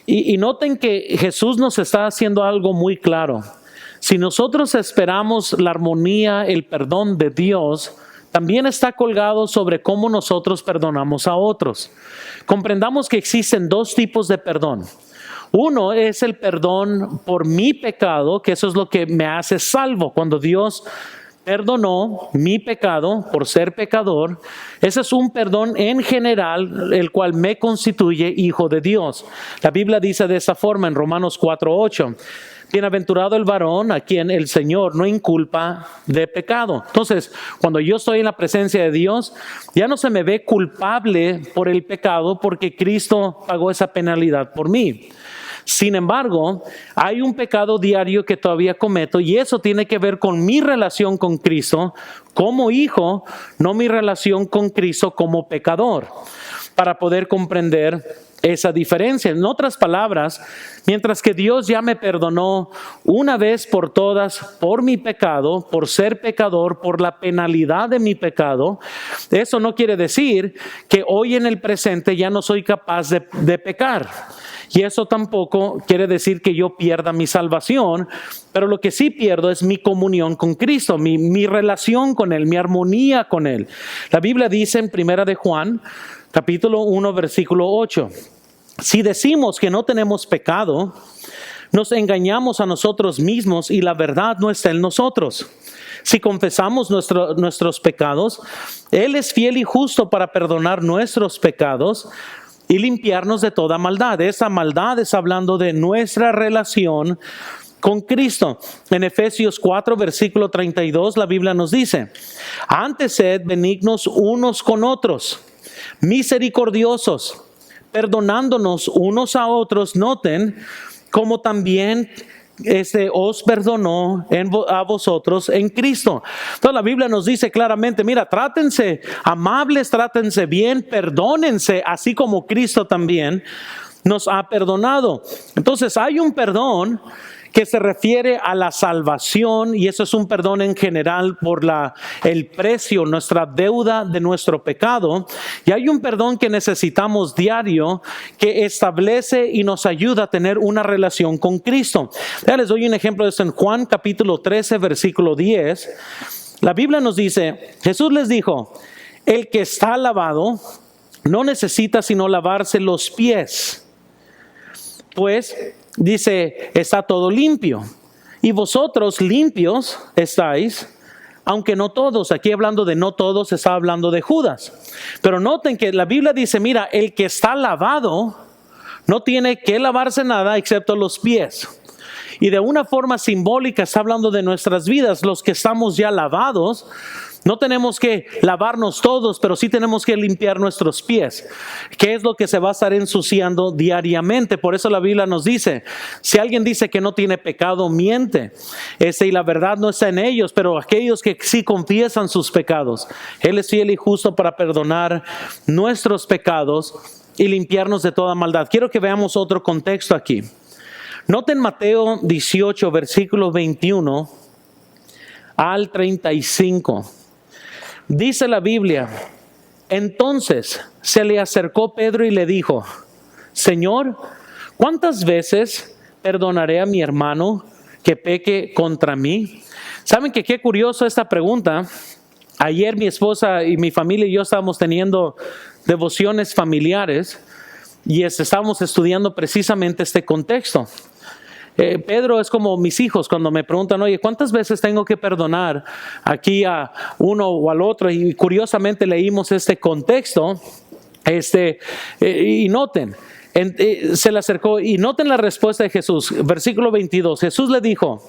Y noten que Jesús nos está haciendo algo muy claro. Si nosotros esperamos la armonía, el perdón de Dios, también está colgado sobre cómo nosotros perdonamos a otros. Comprendamos que existen dos tipos de perdón. Uno es el perdón por mi pecado, que eso es lo que me hace salvo. Cuando Dios perdonó mi pecado por ser pecador, ese es un perdón en general, el cual me constituye hijo de Dios. La Biblia dice de esa forma en Romanos 4:8. Bienaventurado el varón a quien el Señor no inculpa de pecado. Entonces, cuando yo estoy en la presencia de Dios, ya no se me ve culpable por el pecado porque Cristo pagó esa penalidad por mí. Sin embargo, hay un pecado diario que todavía cometo y eso tiene que ver con mi relación con Cristo como hijo, no mi relación con Cristo como pecador, para poder comprender esa diferencia. En otras palabras, mientras que Dios ya me perdonó una vez por todas por mi pecado, por ser pecador, por la penalidad de mi pecado, eso no quiere decir que hoy en el presente ya no soy capaz de pecar. Y eso tampoco quiere decir que yo pierda mi salvación, pero lo que sí pierdo es mi comunión con Cristo, mi relación con Él, mi armonía con Él. La Biblia dice en 1 de Juan, capítulo 1, versículo 8, si decimos que no tenemos pecado, nos engañamos a nosotros mismos y la verdad no está en nosotros. Si confesamos nuestros pecados, Él es fiel y justo para perdonar nuestros pecados y limpiarnos de toda maldad. Esa maldad es hablando de nuestra relación con Cristo. En Efesios 4, versículo 32, la Biblia nos dice, antes sed benignos unos con otros, misericordiosos, perdonándonos unos a otros. Noten como también os perdonó a vosotros en Cristo. Entonces la Biblia nos dice claramente, mira, trátense amables, trátense bien, perdónense, así como Cristo también nos ha perdonado. Entonces hay un perdón que se refiere a la salvación y eso es un perdón en general por el precio, nuestra deuda de nuestro pecado. Y hay un perdón que necesitamos diario que establece y nos ayuda a tener una relación con Cristo. Ya les doy un ejemplo de esto en Juan capítulo 13, versículo 10. La Biblia nos dice, Jesús les dijo, el que está lavado no necesita sino lavarse los pies, pues dice, está todo limpio. Y vosotros limpios estáis, aunque no todos. Aquí hablando de no todos, está hablando de Judas. Pero noten que la Biblia dice, mira, el que está lavado no tiene que lavarse nada excepto los pies. Y de una forma simbólica está hablando de nuestras vidas. Los que estamos ya lavados, no tenemos que lavarnos todos, pero sí tenemos que limpiar nuestros pies, que es lo que se va a estar ensuciando diariamente. Por eso la Biblia nos dice, si alguien dice que no tiene pecado, miente, y la verdad no está en ellos, pero aquellos que sí confiesan sus pecados, Él es fiel y justo para perdonar nuestros pecados y limpiarnos de toda maldad. Quiero que veamos otro contexto aquí. Noten Mateo 18, versículo 21 al 35. Dice la Biblia, entonces se le acercó Pedro y le dijo, Señor, ¿cuántas veces perdonaré a mi hermano que peque contra mí? ¿Saben qué curioso esta pregunta? Ayer mi esposa y mi familia y yo estábamos teniendo devociones familiares y estábamos estudiando precisamente este contexto. Pedro es como mis hijos cuando me preguntan, oye, ¿cuántas veces tengo que perdonar aquí a uno o al otro? Y curiosamente leímos este contexto, y noten, se le acercó y noten la respuesta de Jesús, versículo 22, Jesús le dijo,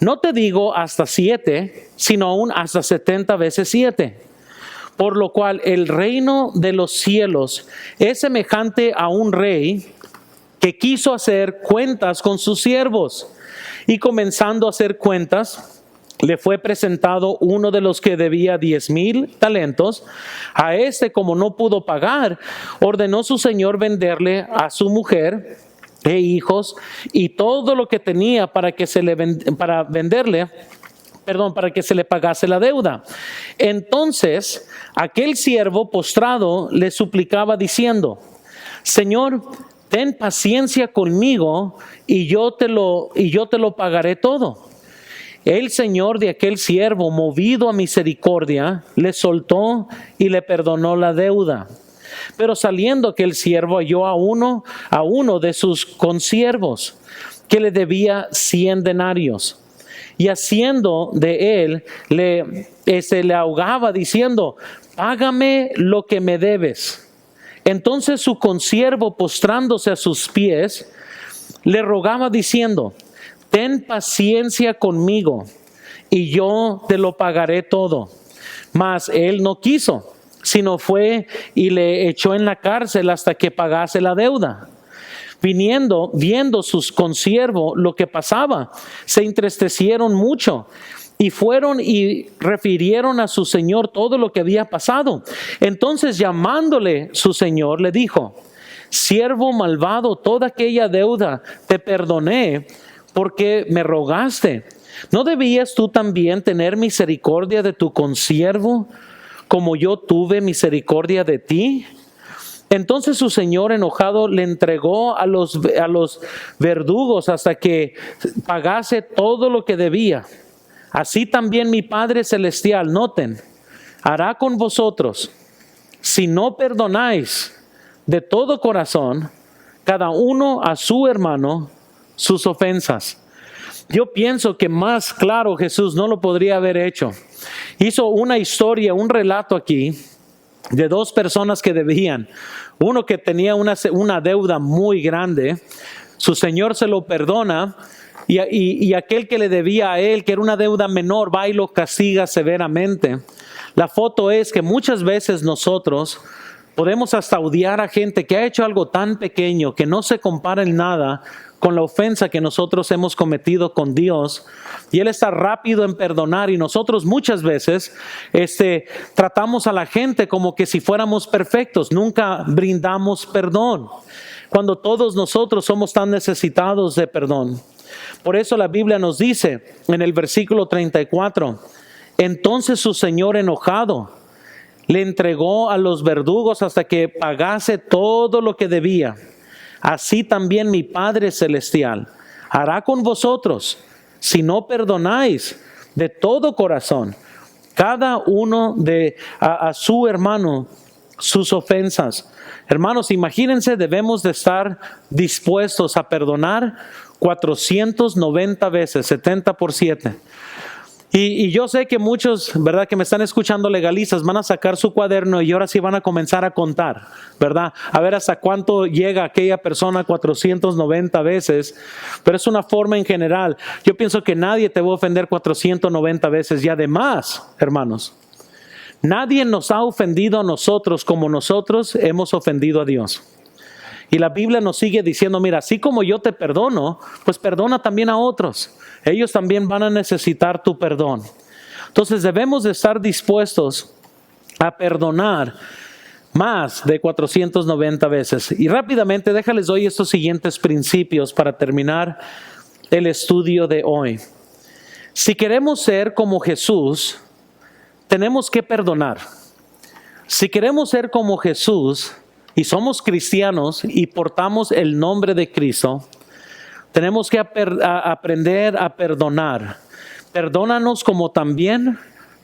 no te digo hasta 7, sino aún hasta 70 veces 7. por lo cual el reino de los cielos es semejante a un rey que quiso hacer cuentas con sus siervos. Y comenzando a hacer cuentas, le fue presentado uno de los que debía 10,000 talentos. A este, como no pudo pagar, ordenó su señor venderle a su mujer e hijos y todo lo que tenía para que se le pagase la deuda. Entonces aquel siervo postrado le suplicaba diciendo: Señor, ten paciencia conmigo y yo te lo pagaré todo. El señor de aquel siervo, movido a misericordia, le soltó y le perdonó la deuda. Pero saliendo aquel siervo halló a uno de sus consiervos que le debía 100 denarios. Y haciendo de él, le ahogaba diciendo: págame lo que me debes. Entonces su consiervo, postrándose a sus pies, le rogaba diciendo: ten paciencia conmigo y yo te lo pagaré todo. Mas él no quiso, sino fue y le echó en la cárcel hasta que pagase la deuda. Viendo sus consiervos lo que pasaba, se entristecieron mucho y fueron y refirieron a su señor todo lo que había pasado. Entonces, llamándole su señor, le dijo: siervo malvado, toda aquella deuda te perdoné porque me rogaste. ¿No debías tú también tener misericordia de tu consiervo, como yo tuve misericordia de ti? Entonces su señor, enojado, le entregó a los verdugos hasta que pagase todo lo que debía. Así también mi Padre Celestial, noten, hará con vosotros, si no perdonáis de todo corazón, cada uno a su hermano, sus ofensas. Yo pienso que más claro Jesús no lo podría haber hecho. Hizo una historia, un relato aquí de dos personas que debían. Uno que tenía una deuda muy grande, su señor se lo perdona, y aquel que le debía a él, que era una deuda menor, va y lo castiga severamente. La foto es que muchas veces nosotros podemos hasta odiar a gente que ha hecho algo tan pequeño que no se compara en nada con la ofensa que nosotros hemos cometido con Dios, y Él está rápido en perdonar, y nosotros muchas veces tratamos a la gente como que si fuéramos perfectos, nunca brindamos perdón, cuando todos nosotros somos tan necesitados de perdón. Por eso la Biblia nos dice en el versículo 34, entonces su señor enojado le entregó a los verdugos hasta que pagase todo lo que debía. Así también mi Padre Celestial hará con vosotros, si no perdonáis de todo corazón, cada uno a su hermano, sus ofensas. Hermanos, imagínense, debemos de estar dispuestos a perdonar 490 veces, 70 por 7. Y yo sé que muchos, ¿verdad?, que me están escuchando legalistas, van a sacar su cuaderno y ahora sí van a comenzar a contar, ¿verdad? A ver hasta cuánto llega aquella persona 490 veces. Pero es una forma en general. Yo pienso que nadie te va a ofender 490 veces. Y además, hermanos, nadie nos ha ofendido a nosotros como nosotros hemos ofendido a Dios. Y la Biblia nos sigue diciendo, mira, así como yo te perdono, pues perdona también a otros. Ellos también van a necesitar tu perdón. Entonces debemos de estar dispuestos a perdonar más de 490 veces. Y rápidamente déjales doy estos siguientes principios para terminar el estudio de hoy. Si queremos ser como Jesús, tenemos que perdonar. Si queremos ser como Jesús y somos cristianos y portamos el nombre de Cristo, tenemos que aprender a perdonar. Perdónanos como también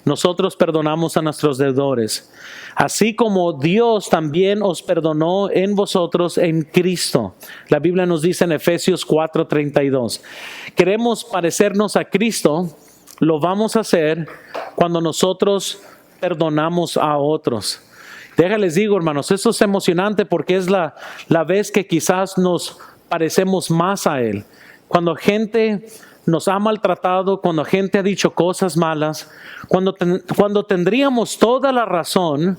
nosotros perdonamos a nuestros deudores. Así como Dios también os perdonó en vosotros en Cristo. La Biblia nos dice en Efesios 4:32. Queremos parecernos a Cristo, lo vamos a hacer cuando nosotros perdonamos a otros. Déjales digo, hermanos, esto es emocionante porque es la vez que quizás nos parecemos más a Él. Cuando gente nos ha maltratado, cuando gente ha dicho cosas malas, cuando tendríamos toda la razón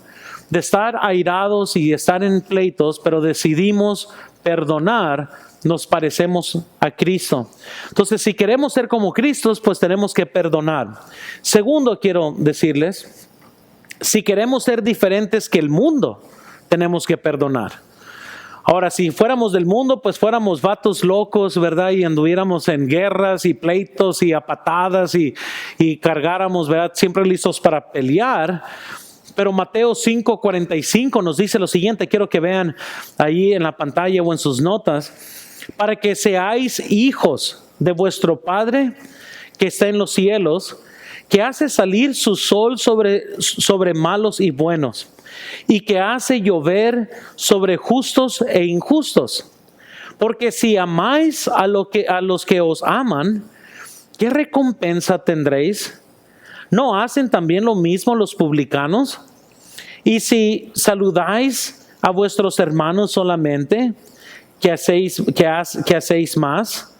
de estar airados y estar en pleitos, pero decidimos perdonar, nos parecemos a Cristo. Entonces, si queremos ser como Cristo, pues tenemos que perdonar. Segundo, quiero decirles, si queremos ser diferentes que el mundo, tenemos que perdonar. Ahora, si fuéramos del mundo, pues fuéramos vatos locos, ¿verdad? Y anduviéramos en guerras y pleitos y a patadas y cargáramos, ¿verdad? Siempre listos para pelear. Pero Mateo 5:45 nos dice lo siguiente, quiero que vean ahí en la pantalla o en sus notas, para que seáis hijos de vuestro Padre que está en los cielos, que hace salir su sol sobre malos y buenos, y que hace llover sobre justos e injustos. Porque si amáis a los que os aman, ¿qué recompensa tendréis? ¿No hacen también lo mismo los publicanos? Y si saludáis a vuestros hermanos solamente, ¿qué hacéis más?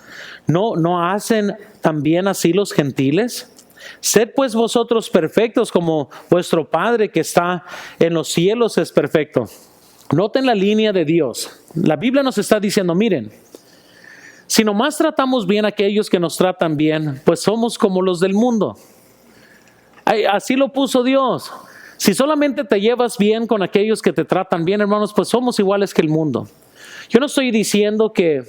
¿No hacen también así los gentiles? Sed pues vosotros perfectos como vuestro Padre que está en los cielos es perfecto. Noten la línea de Dios. La Biblia nos está diciendo, miren, si nomás tratamos bien a aquellos que nos tratan bien, pues somos como los del mundo. Así lo puso Dios. Si solamente te llevas bien con aquellos que te tratan bien, hermanos, pues somos iguales que el mundo. Yo no estoy diciendo que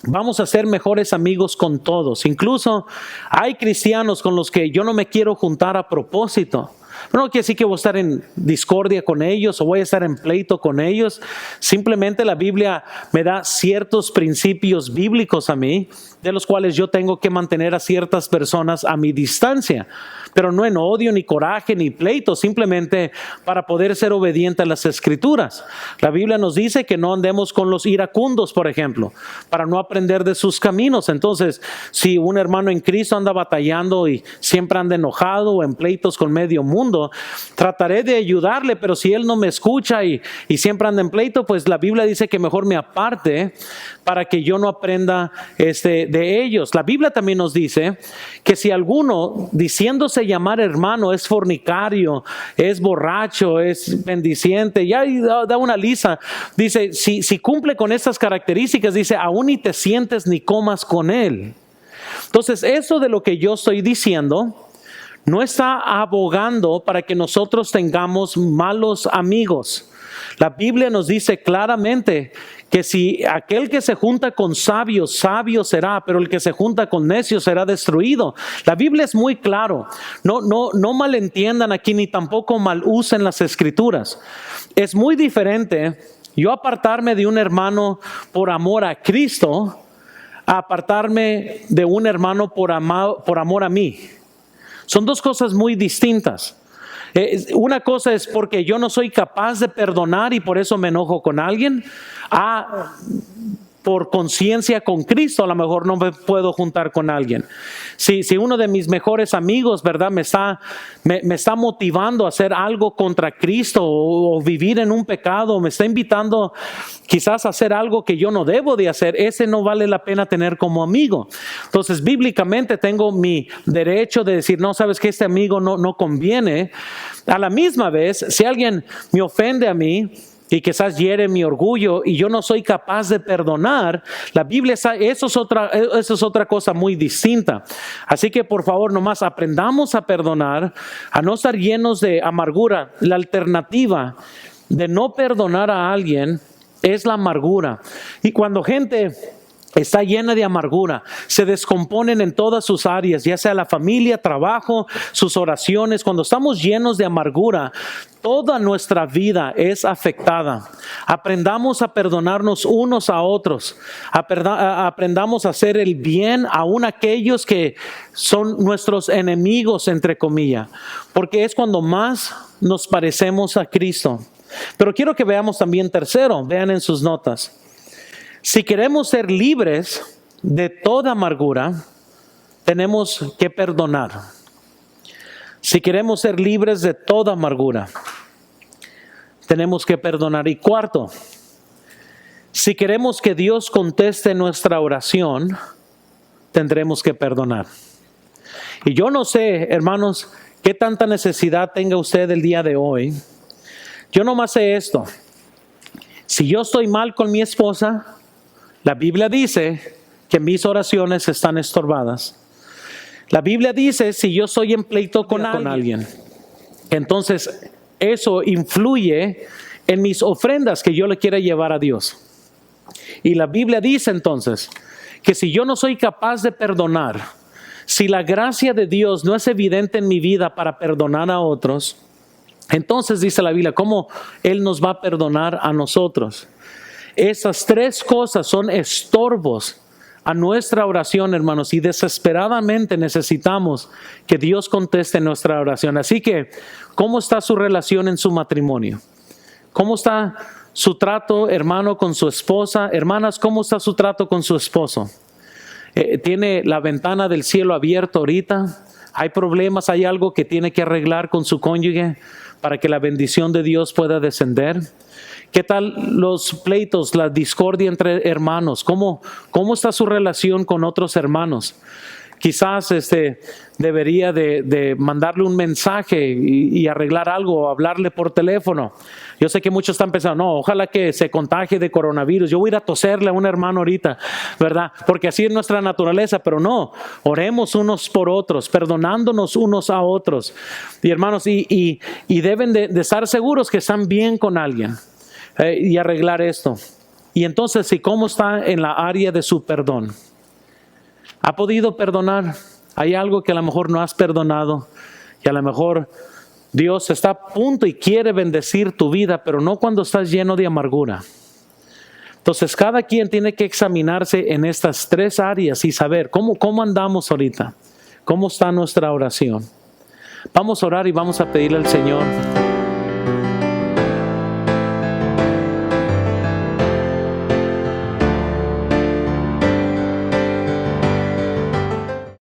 vamos a ser mejores amigos con todos. Incluso hay cristianos con los que yo no me quiero juntar a propósito. No quiere decir que voy a estar en discordia con ellos o voy a estar en pleito con ellos. Simplemente la Biblia me da ciertos principios bíblicos a mí, de los cuales yo tengo que mantener a ciertas personas a mi distancia. Pero no en odio, ni coraje, ni pleito, simplemente para poder ser obediente a las Escrituras. La Biblia nos dice que no andemos con los iracundos, por ejemplo, para no aprender de sus caminos. Entonces, si un hermano en Cristo anda batallando y siempre anda enojado o en pleitos con medio mundo, trataré de ayudarle, pero si él no me escucha y siempre anda en pleito, pues la Biblia dice que mejor me aparte para que yo no aprenda de ellos. La Biblia también nos dice que si alguno diciéndose llamar hermano es fornicario, es borracho, es bendiciente, ya da una lista, dice, si cumple con estas características, dice, aún ni te sientes ni comas con él. Entonces, eso de lo que yo estoy diciendo no está abogando para que nosotros tengamos malos amigos. La Biblia nos dice claramente que si aquel que se junta con sabios, sabio será, pero el que se junta con necios será destruido. La Biblia es muy claro. No malentiendan aquí ni tampoco mal usen las Escrituras. Es muy diferente yo apartarme de un hermano por amor a Cristo a apartarme de un hermano por amor a mí. Son dos cosas muy distintas. Una cosa es porque yo no soy capaz de perdonar y por eso me enojo con alguien. Por conciencia con Cristo, a lo mejor no me puedo juntar con alguien. Si uno de mis mejores amigos, ¿verdad? me está motivando a hacer algo contra Cristo o vivir en un pecado, me está invitando quizás a hacer algo que yo no debo de hacer, ese no vale la pena tener como amigo. Entonces, bíblicamente tengo mi derecho de decir, no, sabes que este amigo no conviene. A la misma vez, si alguien me ofende a mí, y quizás hiere mi orgullo y yo no soy capaz de perdonar, la Biblia, eso es otra cosa muy distinta. Así que por favor nomás aprendamos a perdonar, a no estar llenos de amargura. La alternativa de no perdonar a alguien es la amargura. Y cuando gente está llena de amargura, se descomponen en todas sus áreas, ya sea la familia, trabajo, sus oraciones. Cuando estamos llenos de amargura, toda nuestra vida es afectada. Aprendamos a perdonarnos unos a otros. Aprendamos a hacer el bien aún a aquellos que son nuestros enemigos, entre comillas, porque es cuando más nos parecemos a Cristo. Pero quiero que veamos también tercero, vean en sus notas. Si queremos ser libres de toda amargura, tenemos que perdonar. Si queremos ser libres de toda amargura, tenemos que perdonar. Y cuarto, si queremos que Dios conteste nuestra oración, tendremos que perdonar. Y yo no sé, hermanos, qué tanta necesidad tenga usted el día de hoy. Yo nomás sé esto. Si yo estoy mal con mi esposa, la Biblia dice que mis oraciones están estorbadas. La Biblia dice, si yo estoy en pleito con alguien, entonces eso influye en mis ofrendas que yo le quiera llevar a Dios. Y la Biblia dice entonces que si yo no soy capaz de perdonar, si la gracia de Dios no es evidente en mi vida para perdonar a otros, entonces dice la Biblia, ¿cómo Él nos va a perdonar a nosotros? Esas tres cosas son estorbos a nuestra oración, hermanos, y desesperadamente necesitamos que Dios conteste nuestra oración. Así que, ¿cómo está su relación en su matrimonio? ¿Cómo está su trato, hermano, con su esposa? Hermanas, ¿cómo está su trato con su esposo? ¿Tiene la ventana del cielo abierta ahorita? ¿Hay problemas? ¿Hay algo que tiene que arreglar con su cónyuge para que la bendición de Dios pueda descender? ¿Qué tal los pleitos, la discordia entre hermanos? ¿Cómo está su relación con otros hermanos? Quizás debería de mandarle un mensaje y arreglar algo, o hablarle por teléfono. Yo sé que muchos están pensando, no, ojalá que se contagie de coronavirus. Yo voy a ir a toserle a un hermano ahorita, ¿verdad? Porque así es nuestra naturaleza, pero no, oremos unos por otros, perdonándonos unos a otros. Y hermanos, y deben de estar seguros que están bien con alguien y arreglar esto. Y entonces, ¿y cómo está en la área de su perdón? ¿Ha podido perdonar? Hay algo que a lo mejor no has perdonado y a lo mejor Dios está a punto y quiere bendecir tu vida, pero no cuando estás lleno de amargura. Entonces cada quien tiene que examinarse en estas tres áreas y saber cómo andamos ahorita, cómo está nuestra oración. Vamos a orar y vamos a pedirle al Señor